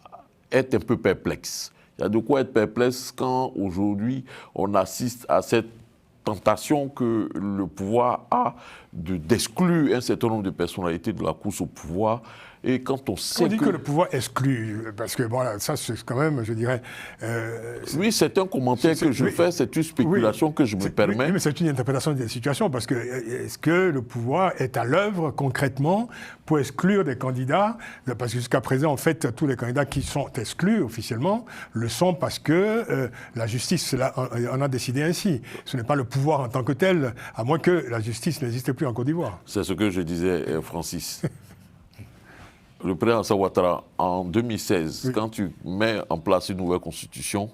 être un peu perplexe. Il y a de quoi être perplexe quand aujourd'hui on assiste à cette tentation que le pouvoir a d'exclure un certain nombre de personnalités de la course au pouvoir Et quand on sait On dit que le pouvoir exclut, parce que bon, ça c'est quand même, je dirais... oui, c'est un commentaire que je fais, c'est une spéculation que je me permets. Oui, mais c'est une interprétation des situations, parce que est-ce que le pouvoir est à l'œuvre concrètement pour exclure des candidats? Parce que jusqu'à présent, en fait, tous les candidats qui sont exclus officiellement le sont parce que la justice en a décidé ainsi. Ce n'est pas le pouvoir en tant que tel, à moins que la justice n'existe plus en Côte d'Ivoire. C'est ce que je disais, Francis. Le président Alassane Ouattara, en 2016, quand tu mets en place une nouvelle constitution,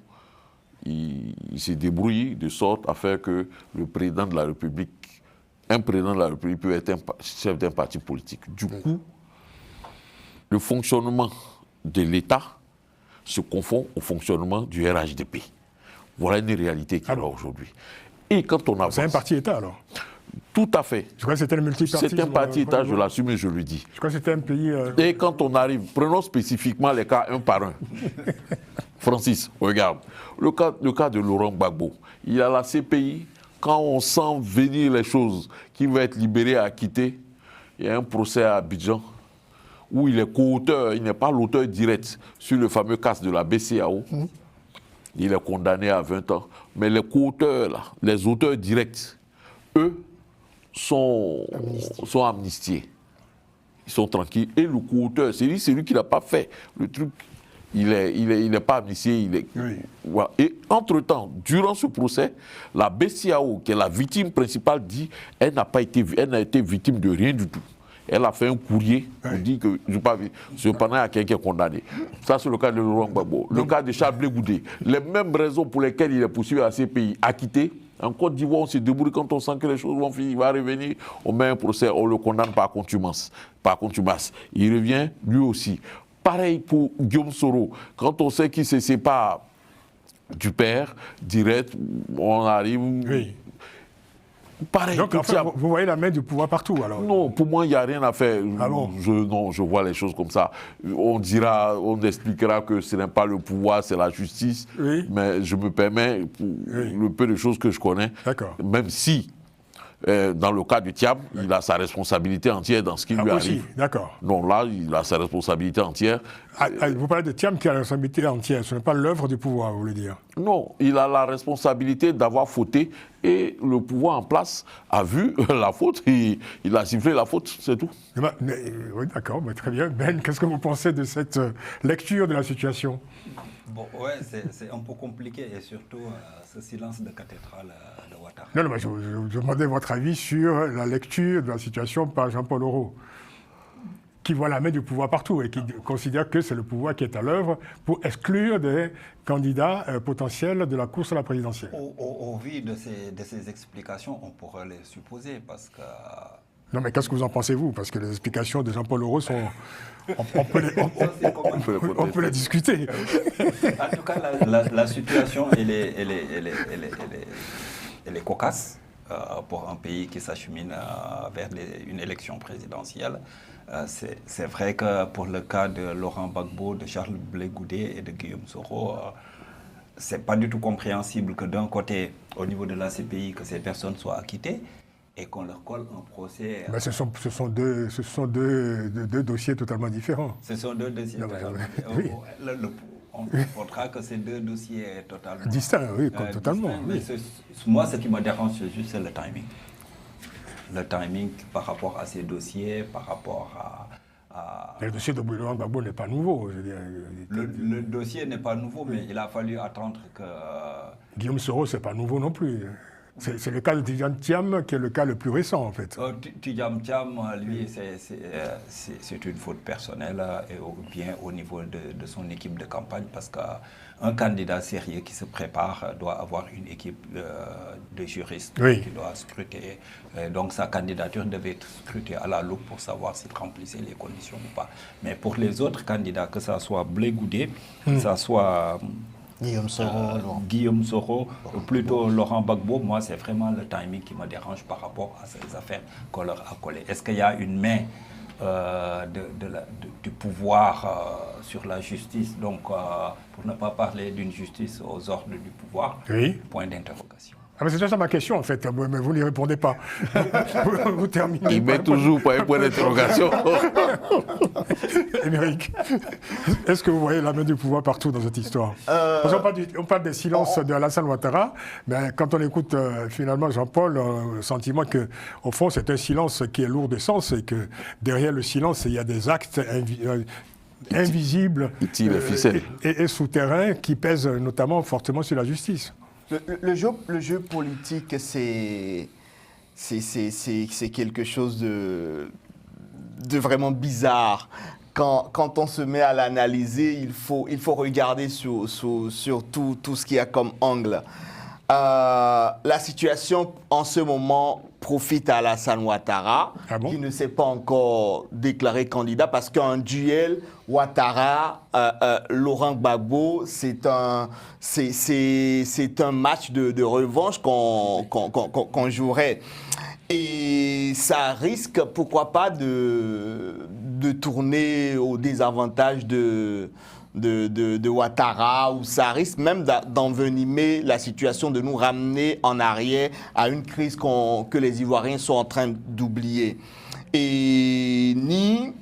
il s'est débrouillé de sorte à faire que le président de la République, un président de la République peut être un chef d'un parti politique. Du coup, le fonctionnement de l'État se confond au fonctionnement du RHDP. Voilà une réalité qui est là aujourd'hui. Et quand on avance... C'est un parti-État alors? Tout à fait. Je crois que c'était le multipartisme. C'est un parti-État, je l'assume et je le dis. Je crois que c'était un pays... Et quand on arrive, prenons spécifiquement les cas un par un. Francis, regarde. Le cas de Laurent Gbagbo. Il a la CPI. Quand on sent venir les choses, qui va être libéré, acquitté, il y a un procès à Abidjan où il est co-auteur, il n'est pas l'auteur direct sur le fameux cas de la BCAO. Il est condamné à 20 ans. Mais les co-auteurs, là, les auteurs directs, eux, sont amnistiés. Ils sont tranquilles. Et le co-auteur, c'est lui qui n'a pas fait le truc. Il n'est pas amnistié. Voilà. Et entre-temps, durant ce procès, la BCAO, qui est la victime principale, dit qu'elle n'a été victime de rien du tout. Elle a fait un courrier pour dire que je n'ai pas vu. Cependant, il y a quelqu'un qui est condamné. Ça, c'est le cas de Laurent Gbagbo. Le cas de Charles Blé Goudé. Les mêmes raisons pour lesquelles il est poursuivi à ces pays, acquitté. En Côte d'Ivoire, on se débrouille quand on sent que les choses vont finir. Il va revenir, on met un procès, on le condamne par contumace. Il revient, lui aussi. Pareil pour Guillaume Soro. Quand on sait qu'il se sépare du père, direct, on arrive... Oui. Pareil. Donc, enfin, vous voyez la main du pouvoir partout, alors? Non, pour moi, il n'y a rien à faire. Ah bon? Je vois les choses comme ça. On expliquera que ce n'est pas le pouvoir, c'est la justice. Oui. Mais je me permets, pour le peu de choses que je connais, même si, dans le cas du Thiam, il a sa responsabilité entière dans ce qui lui arrive. D'accord. Non, là, il a sa responsabilité entière. Vous parlez de Thiam qui a la responsabilité entière, ce n'est pas l'œuvre du pouvoir, vous voulez dire? Non, il a la responsabilité d'avoir fauté et le pouvoir en place a vu la faute, il a sifflé la faute, c'est tout. Oui, d'accord, très bien. Ben, qu'est-ce que vous pensez de cette lecture de la situation? Bon, ouais, c'est un peu compliqué et surtout ce silence de cathédrale de Ouattara. Non, mais je demandais votre avis sur la lecture de la situation par Jean-Paul Aureau, qui voit la main du pouvoir partout et qui considère que c'est le pouvoir qui est à l'œuvre pour exclure des candidats potentiels de la course à la présidentielle. Au vu de ces explications, on pourrait les supposer parce que... Non, mais qu'est-ce que vous en pensez, vous? Parce que les explications de Jean-Paul Aureau sont... On peut les discuter. En tout cas, la situation, elle est cocasse pour un pays qui s'achemine vers une élection présidentielle. C'est vrai que pour le cas de Laurent Gbagbo, de Charles Blé Goudé et de Guillaume Soro, c'est pas du tout compréhensible que d'un côté, au niveau de la CPI, que ces personnes soient acquittées et qu'on leur colle un procès. Mais ce sont deux dossiers totalement différents. Ce sont deux dossiers totalement différents. Oui. On comprendra que ces deux dossiers totalement distincts, oui, totalement. Distincts. Mais moi, ce qui me dérange, c'est le timing. Le timing par rapport à ces dossiers, par rapport à... Le dossier de Laurent Gbagbo n'est pas nouveau. Je veux dire. Le dossier n'est pas nouveau, mais il a fallu attendre que... Guillaume Soro, ce n'est pas nouveau non plus. C'est le cas de Tidjane Thiam qui est le cas le plus récent, en fait. Tidjane Thiam, lui, c'est une faute personnelle ou bien au niveau de son équipe de campagne, parce qu'un candidat sérieux qui se prépare doit avoir une équipe de juristes qui doit scruter. Donc sa candidature devait être scrutée à la loupe pour savoir s'il remplissait les conditions ou pas. Mais pour les autres candidats, que ce soit Blé Goudé, que ce soit... Guillaume Soro, plutôt Laurent Gbagbo, moi c'est vraiment le timing qui me dérange par rapport à ces affaires qu'on leur a collées. Est-ce qu'il y a une main du pouvoir sur la justice, donc pour ne pas parler d'une justice aux ordres du pouvoir, point d'interrogation. C'est déjà ça ma question, en fait, mais vous n'y répondez pas. Vous terminez. Il met toujours pas un point d'interrogation. Émeric, est-ce que vous voyez la main du pouvoir partout dans cette histoire? Parce qu'on parle des silences de Alassane Ouattara, mais quand on écoute finalement Jean-Paul, le sentiment qu'au fond, c'est un silence qui est lourd de sens et que derrière le silence, il y a des actes invisibles et souterrains qui pèsent notamment fortement sur la justice. Le jeu politique, c'est quelque chose de vraiment bizarre. Quand on se met à l'analyser, il faut regarder sur tout ce qu'il y a comme angle. La situation en ce moment profite à Alassane Ouattara, qui ne s'est pas encore déclaré candidat, parce qu'un duel Ouattara-Laurent Gbagbo, c'est un match de revanche qu'on jouerait. Et ça risque, pourquoi pas, de tourner au désavantage de Ouattara, ou ça risque même d'envenimer la situation, de nous ramener en arrière à une crise que les Ivoiriens sont en train d'oublier. Et ni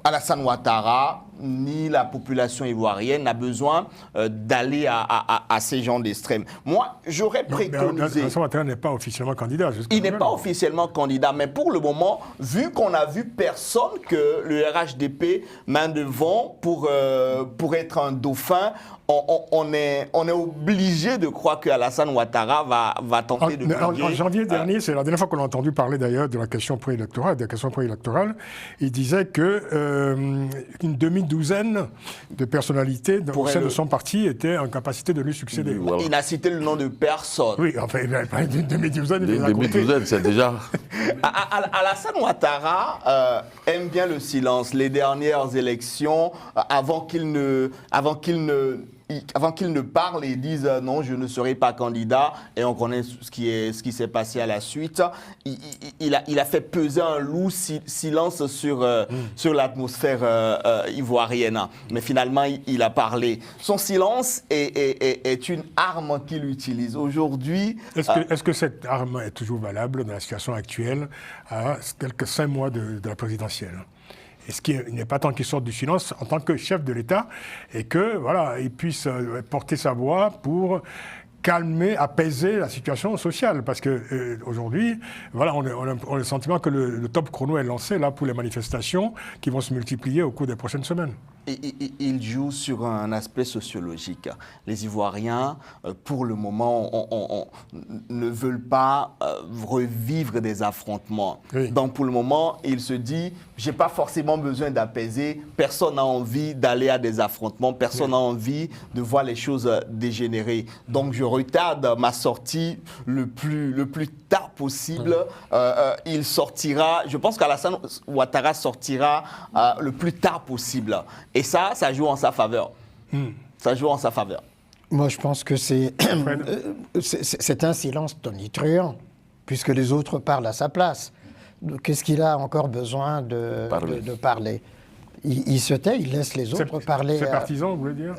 Alassane Ouattara, ni la population ivoirienne n'a besoin d'aller à ces gens d'extrême. Moi, j'aurais préconisé... Alassane Ouattara n'est pas officiellement candidat. Il n'est pas officiellement candidat, mais pour le moment, vu qu'on a vu personne que le RHDP main devant pour être un dauphin, on est obligé de croire que Alassane Ouattara va tenter de briguer. En janvier dernier, c'est la dernière fois qu'on a entendu parler d'ailleurs de la question préélectorale, il disait qu'une demi-douzaine de personnalités au sein de son parti étaient en capacité de lui succéder. Voilà. Il n'a cité le nom de personne. Oui, enfin, il n'a pas une demi-douzaine. Une demi-douzaine, c'est déjà... Alassane Ouattara aime bien le silence. Les dernières élections, avant qu'il ne parle et dise non, je ne serai pas candidat, et on connaît ce qui s'est passé à la suite, il a fait peser un lourd silence sur l'atmosphère ivoirienne. Mais finalement, il a parlé. Son silence est une arme qu'il utilise. Aujourd'hui... Est-ce que cette arme est toujours valable dans la situation actuelle, à quelques 5 mois de la présidentielle? Est-ce qu'il n'est pas temps qu'il sorte du silence en tant que chef de l'État et que voilà, il puisse porter sa voix pour calmer, apaiser la situation sociale? Parce que aujourd'hui, voilà, on a le sentiment que le top chrono est lancé là pour les manifestations qui vont se multiplier au cours des prochaines semaines. Il joue sur un aspect sociologique. Les Ivoiriens, pour le moment, ne veulent pas revivre des affrontements. Oui. Donc, pour le moment, il se dit, j'ai pas forcément besoin d'apaiser. Personne n'a envie d'aller à des affrontements. Personne n'a envie de voir les choses dégénérer. Donc, je retarde ma sortie le plus tard possible. Il sortira, je pense qu'Alassane Ouattara sortira le plus tard possible. Et ça joue en sa faveur. Ça joue en sa faveur. Moi, je pense que c'est un silence tonitruant, puisque les autres parlent à sa place. Qu'est-ce qu'il a encore besoin de parler? Il se tait, il laisse les autres parler. Ses partisans, vous voulez dire?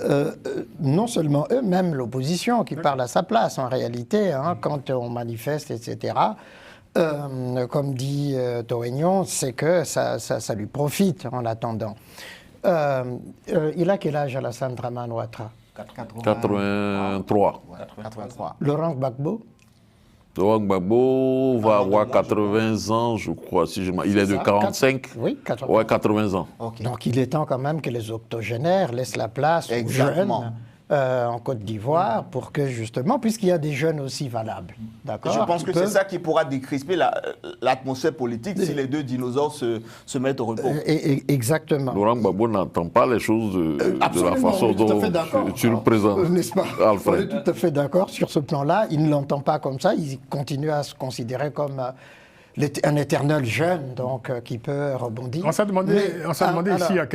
Non seulement eux, même l'opposition qui parle à sa place, en réalité, quand on manifeste, etc. Comme dit Toignon, c'est que ça lui profite en attendant. Il a quel âge, Alassane Dramane Ouattara? 83. Laurent Gbagbo? Laurent Gbagbo va avoir 80 ans, je crois. Il est de 45. Oui, 80. Ouais, 80 ans. Okay. Donc il est temps quand même que les octogénaires laissent la place aux jeunes en Côte d'Ivoire pour que justement, puisqu'il y a des jeunes aussi valables. D'accord. Je pense que c'est ça qui pourra décrisper l'atmosphère politique si les deux dinosaures se mettent au repos. Exactement. Laurent Gbagbo n'entend pas les choses de la façon dont tu le présentes. N'est-ce pas, Alfred? On est tout à fait d'accord sur ce plan-là. Il ne l'entend pas comme ça. Il continue à se considérer comme un éternel jeune, donc qui peut rebondir. On s'est demandé ici il y a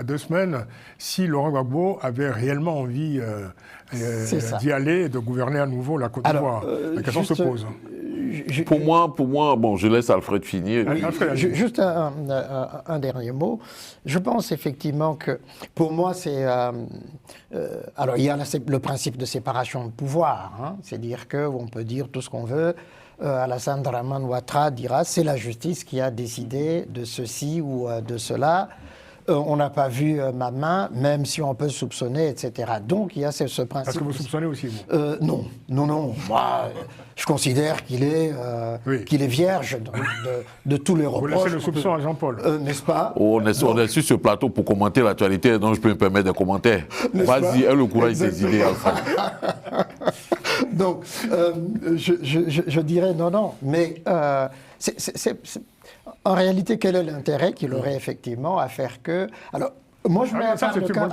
2 semaines si Laurent Gbagbo avait réellement envie d'y aller et de gouverner à nouveau la Côte d'Ivoire. La question se pose. Pour moi, bon, je laisse Alfred finir. Juste un dernier mot. Je pense effectivement que, pour moi, c'est... alors, il y a le principe de séparation de pouvoir. Hein, c'est-à-dire qu'on peut dire tout ce qu'on veut. Alassane Dramane Ouattara dira c'est la justice qui a décidé de ceci ou de cela. On n'a pas vu ma main, même si on peut soupçonner, etc. Donc il y a ce principe. Parce que vous soupçonnez aussi, vous Non. Moi, je considère qu'il est vierge de tous les reproches. Vous laissez le soupçon à Jean-Paul. N'est-ce pas? On est sur ce plateau pour commenter l'actualité, donc je peux me permettre des commentaires. Vas-y, aie le courage de tes idées, Alfred. Donc, je dirais non. Mais en réalité, quel est l'intérêt qu'il aurait effectivement à faire que... Alors, moi, je mets à part le cas...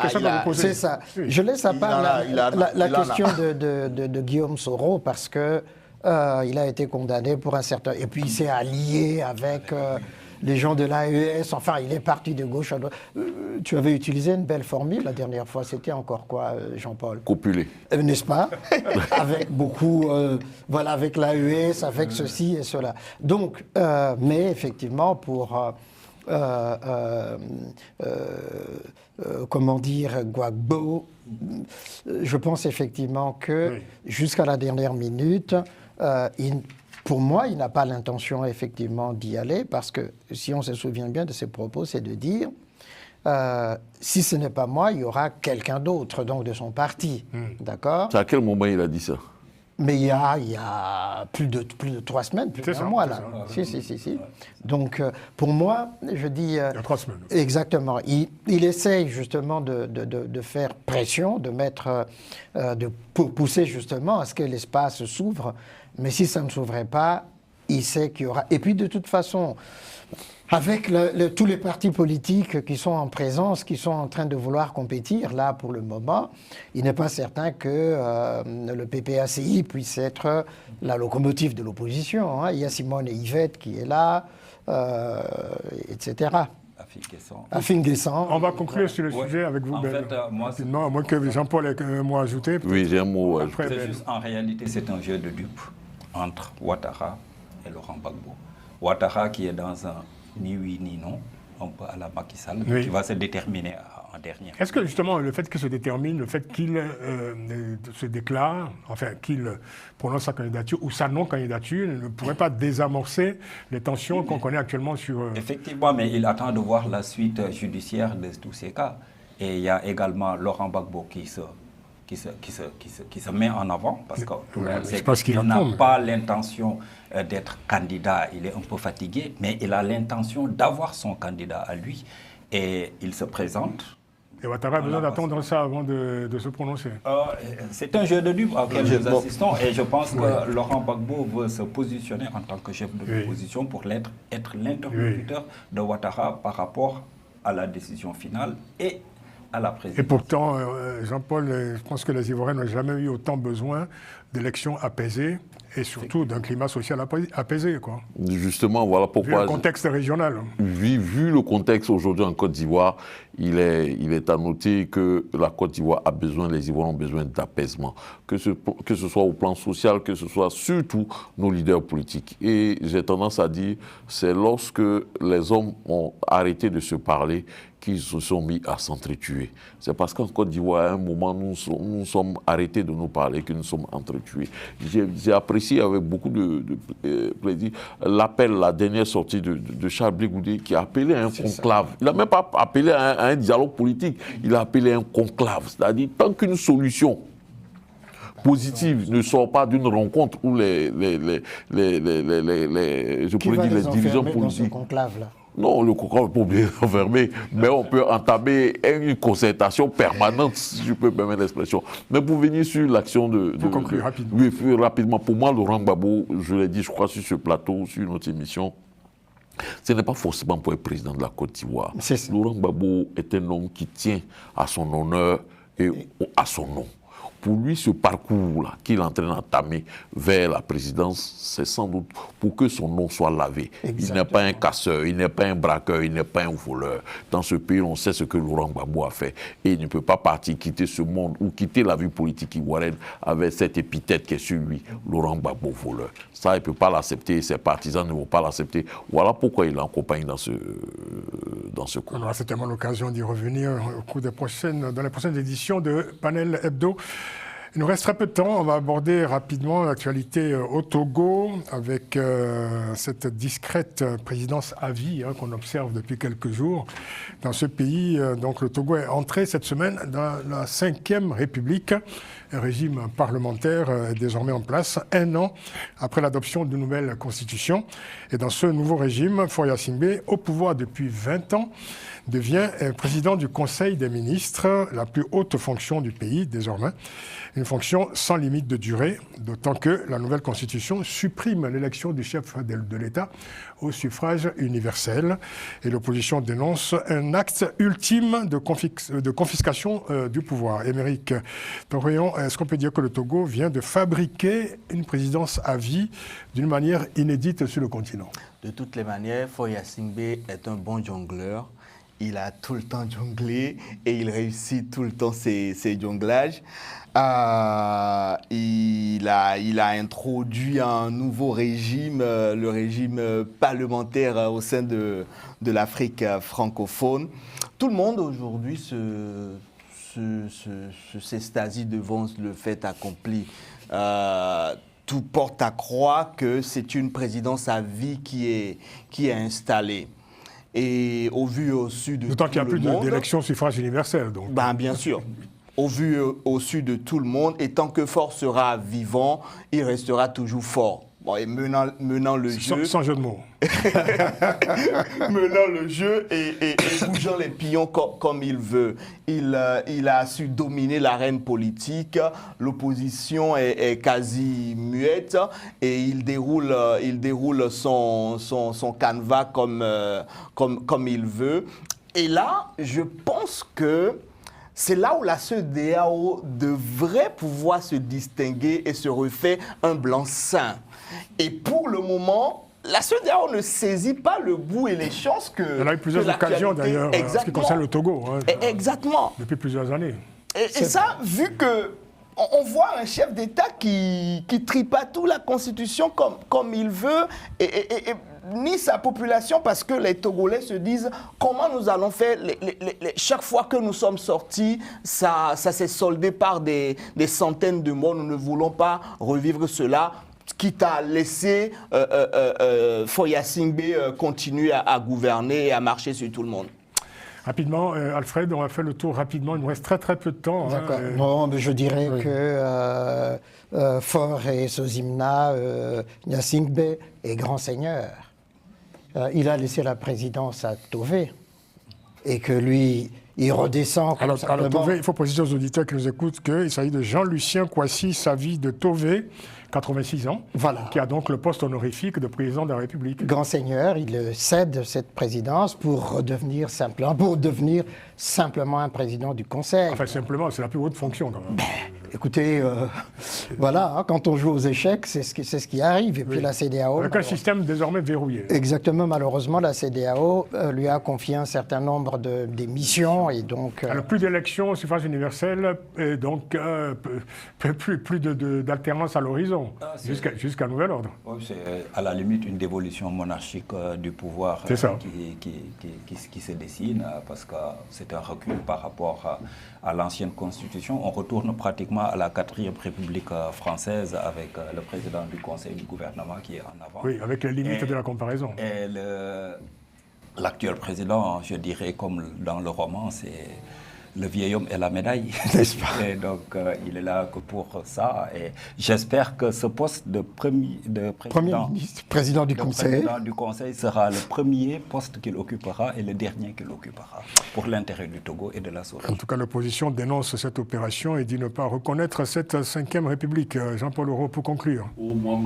C'est ça. Oui. Je laisse à part la question de Guillaume Soro parce que il a été condamné pour un certain... Et puis, il s'est allié avec... les gens de l'AES, enfin, il est parti de gauche à droite. Tu avais utilisé une belle formule la dernière fois, c'était encore quoi, Jean-Paul? Copuler. N'est-ce pas? Avec beaucoup, voilà, avec l'AES, avec ceci et cela. Donc, mais effectivement, pour, comment dire, Gbagbo, je pense effectivement que jusqu'à la dernière minute, pour moi, il n'a pas l'intention effectivement d'y aller parce que si on se souvient bien de ses propos, c'est de dire si ce n'est pas moi, il y aura quelqu'un d'autre, donc de son parti. D'accord? À quel moment il a dit ça? Mais il y a plus de 3 semaines, plus d'un mois là. Si. Donc pour moi, je dis... il y a 3 semaines. Exactement. Il essaye justement de faire pression, pour pousser justement à ce que l'espace s'ouvre. Mais si ça ne s'ouvrait pas, il sait qu'il y aura... Et puis de toute façon, avec tous les partis politiques qui sont en présence, qui sont en train de vouloir compétir, là pour le moment, il n'est pas certain que le PPACI puisse être la locomotive de l'opposition. Hein. Il y a Simone et Yvette qui est là, etc. Afin Guessant. On va conclure sur le sujet avec vous, Ben. Rapidement, à moins que Jean-Paul ait un mot à ajouter. Oui, j'ai un mot à ajouter. En réalité, c'est un jeu de dupes entre Ouattara et Laurent Gbagbo. Ouattara qui est dans un ni oui ni non, un peu à la Macky Sall, qui va se déterminer en dernier. Est-ce que justement le fait qu'il se détermine, le fait qu'il se déclare, enfin qu'il prononce sa candidature ou sa non-candidature, ne pourrait pas désamorcer les tensions qu'on connaît actuellement sur... Effectivement, mais il attend de voir la suite judiciaire de tous ces cas. Et il y a également Laurent Gbagbo qui se met en avant parce qu'il n'a pas l'intention d'être candidat, il est un peu fatigué, mais il a l'intention d'avoir son candidat à lui et il se présente. Et Ouattara a besoin d'attendre ça avant de se prononcer. C'est un jeu de dupes auquel nous assistons et je pense que Laurent Gbagbo veut se positionner en tant que chef de l'opposition pour être l'interlocuteur de Ouattara par rapport à la décision finale et à la présidence. Et pourtant, Jean-Paul, je pense que les Ivoiriens n'ont jamais eu autant besoin d'élections apaisées et surtout d'un climat social apaisé, quoi. Justement, voilà pourquoi... Vu le contexte régional. Vu le contexte aujourd'hui en Côte d'Ivoire, il est à noter que la Côte d'Ivoire a besoin, les Ivoiriens ont besoin d'apaisement. Que ce soit au plan social, que ce soit surtout nos leaders politiques. Et j'ai tendance à dire, c'est lorsque les hommes ont arrêté de se parler qu'ils se sont mis à s'entretuer. C'est parce qu'en Côte d'Ivoire, à un moment, nous sommes arrêtés de nous parler, que nous sommes entretués. J'ai apprécié avec beaucoup de plaisir l'appel, la dernière sortie de Charles Blé Goudé, qui a appelé à un conclave. Il n'a même pas appelé à un dialogue politique, il a appelé à un conclave. C'est-à-dire, tant qu'une solution positive ne sort pas d'une rencontre où les dirigeants politiques... Non, le conclave n'est pas obligé d'enfermer, mais on peut entamer une concertation permanente, si je peux me permettre l'expression. Mais pour venir sur l'action Pour conclure rapidement. Oui, rapidement. Pour moi, Laurent Gbagbo, je l'ai dit, je crois, sur ce plateau, sur notre émission, ce n'est pas forcément pour être président de la Côte d'Ivoire. Laurent Gbagbo est un homme qui tient à son honneur et à son nom. pour lui, ce parcours-là qu'il est en train d'entamer vers la présidence, c'est sans doute pour que son nom soit lavé. Exactement. Il n'est pas un casseur, il n'est pas un braqueur, il n'est pas un voleur. Dans ce pays, on sait ce que Laurent Gbagbo a fait. Et il ne peut pas partir, quitter ce monde ou quitter la vie politique ivoirienne avec cette épithète qui est sur lui, Laurent Gbagbo voleur. Ça, il ne peut pas l'accepter, ses partisans ne vont pas l'accepter. Voilà pourquoi il l'accompagne dans ce coup. On aura certainement l'occasion d'y revenir au cours dans les prochaines éditions de Panel Hebdo. Il nous reste très peu de temps. On va aborder rapidement l'actualité au Togo avec cette discrète présidence à vie qu'on observe depuis quelques jours dans ce pays. Donc le Togo est entré cette semaine dans la 5e République. Un régime parlementaire est désormais en place, 1 an après l'adoption d'une nouvelle constitution. Et dans ce nouveau régime, Faure Singbe, au pouvoir depuis 20 ans, devient président du Conseil des ministres, la plus haute fonction du pays désormais. Une fonction sans limite de durée, d'autant que la nouvelle constitution supprime l'élection du chef de l'État au suffrage universel. Et l'opposition dénonce un acte ultime de confiscation du pouvoir. Émeric Torion, est-ce qu'on peut dire que le Togo vient de fabriquer une présidence à vie d'une manière inédite sur le continent? De toutes les manières, Faure Singbe est un bon jongleur. Il a tout le temps jonglé et il réussit tout le temps ses jonglages. Il a introduit un nouveau régime, le régime parlementaire au sein de l'Afrique francophone. Tout le monde aujourd'hui s'extasie devant le fait accompli. Tout porte à croire que c'est une présidence à vie qui est installée. Et au vu au su de tout le monde... D'autant qu'il n'y a plus d'élection suffrage universel. Donc. Ben, bien sûr. Au vu au su de tout le monde, et tant que Faure sera vivant, il restera toujours fort. Bon, et menant le jeu... Sans jeu de mots. menant le jeu et bougeant les pions comme il veut. Il a su dominer l'arène politique. L'opposition est quasi muette et il déroule son canevas comme il veut. Et là, je pense que c'est là où la CEDEAO devrait pouvoir se distinguer et se refaire un blanc-seing. Et pour le moment, la CEDEAO ne saisit pas le goût et les chances que... Il y a eu plusieurs occasions d'ailleurs, en ce qui concerne le Togo. Exactement. Depuis plusieurs années. Et ça, vu que on voit un chef d'État qui tripatou la Constitution comme il veut, et ni sa population, parce que les Togolais se disent comment nous allons faire. Chaque fois que nous sommes sortis, ça s'est soldé par des centaines de morts. Nous ne voulons pas revivre cela, quitte à laisser Faure Singbe continuer à gouverner et à marcher sur tout le monde. Rapidement, Alfred, on va faire le tour rapidement. Il nous reste très peu de temps. D'accord. Non, mais je dirais que Faure et Sozimna, Gnassingbé est grand seigneur. Il a laissé la présidence à Tové et que lui, il redescend comme ça. Alors Tové, il faut préciser aux auditeurs qui nous écoutent qu'il s'agit de Jean-Lucien Kouassi Savi de Tové, 86 ans, voilà, qui a donc le poste honorifique de président de la République. Grand seigneur, il cède cette présidence pour devenir simplement un président du Conseil. Enfin, simplement, c'est la plus haute fonction quand même. Écoutez, voilà, hein, quand on joue aux échecs, c'est ce qui arrive. Et puis la CEDEAO... Avec un système désormais verrouillé. Exactement, malheureusement, la CEDEAO lui a confié un certain nombre de missions et donc... Alors, plus d'élections au suffrage universel et donc plus d'alternance à l'horizon, jusqu'à nouvel ordre. Oui, c'est à la limite une dévolution monarchique du pouvoir qui se dessine, parce que c'est un recul par rapport à l'ancienne constitution. On retourne pratiquement à la 4e République française avec le président du Conseil du gouvernement qui est en avant. Oui, avec les limites de la comparaison. Et l'actuel président, je dirais comme dans le roman, c'est le vieil homme et la médaille, n'est-ce pas? Et donc, il est là que pour ça. Et j'espère que ce poste de président du Conseil sera le premier poste qu'il occupera et le dernier qu'il occupera pour l'intérêt du Togo et de la sous-région. En tout cas, l'opposition dénonce cette opération et dit ne pas reconnaître cette 5e République. Jean-Paul Auro, pour conclure. Moi,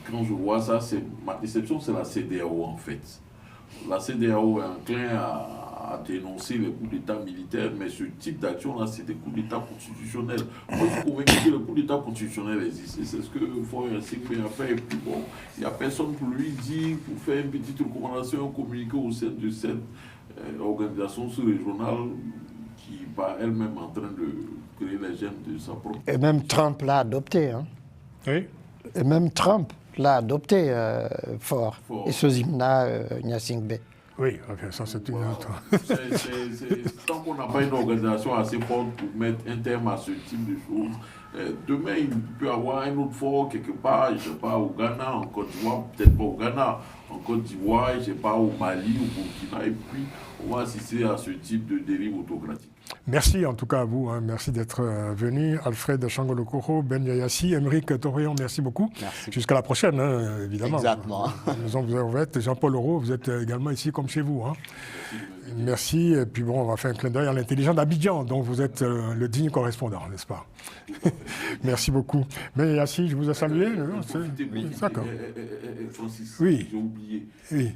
quand je vois ça, ma déception, c'est la CEDEAO en fait. La CEDEAO est enclin à à dénoncer les coups d'État militaires, mais ce type d'action-là, c'est des coups d'État constitutionnels. Moi, je suis convaincu que le coup d'État constitutionnel existe. C'est ce que Faure Gnassingbé a fait. Et puis bon, il n'y a personne pour lui dire, pour faire une petite recommandation, communiquer au sein de cette organisation sous-régionale qui, par elle-même, en train de créer les gemmes de sa propre... Et même Trump l'a adopté. Hein. Oui. Et même Trump l'a adopté fort. Et Sozimna Gnassingbé. Oui, enfin, ça c'est une autre. Tant qu'on n'a pas une organisation assez forte pour mettre un terme à ce type de choses, demain il peut y avoir un autre fort quelque part, je ne sais pas, au Ghana, en Côte d'Ivoire, peut-être pas au Ghana, en Côte d'Ivoire, je ne sais pas, au Mali, au Burkina, et puis on va assister à ce type de dérive autocratique. Merci en tout cas à vous, hein. Merci d'être venu. Alfred Changolokoro, Ben Yayassi, Émeric Torion, merci beaucoup. Merci. Jusqu'à la prochaine, hein, évidemment. Exactement. Nous vous ouverte. Jean-Paul Auro, vous êtes également ici comme chez vous. Hein. Merci. Et puis bon, on va faire un clin d'œil à l'intelligent d'Abidjan, dont vous êtes le digne correspondant, n'est-ce pas? Merci beaucoup. Ben Yayassi, je vous ai salué. D'accord. Francis, oui. J'ai oublié. Oui.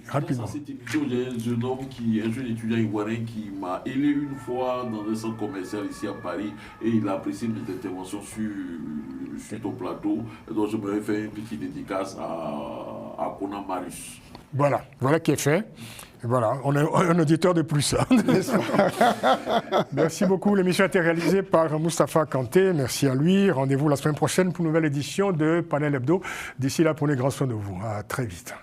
Rapidement. Dans cette émission, j'ai un jeune homme, un jeune étudiant ivoirien qui m'a aidé une fois dans un centre commercial ici à Paris et il a apprécié mes interventions sur ton plateau. Et donc je me vais faire une petite dédicace à Conan Marius. Voilà, voilà qui est fait. Et voilà, on est un auditeur de plus. Merci beaucoup. L'émission a été réalisée par Moustapha Kanté. Merci à lui. Rendez-vous la semaine prochaine pour une nouvelle édition de Panel Hebdo. D'ici là, prenez grand soin de vous. À très vite.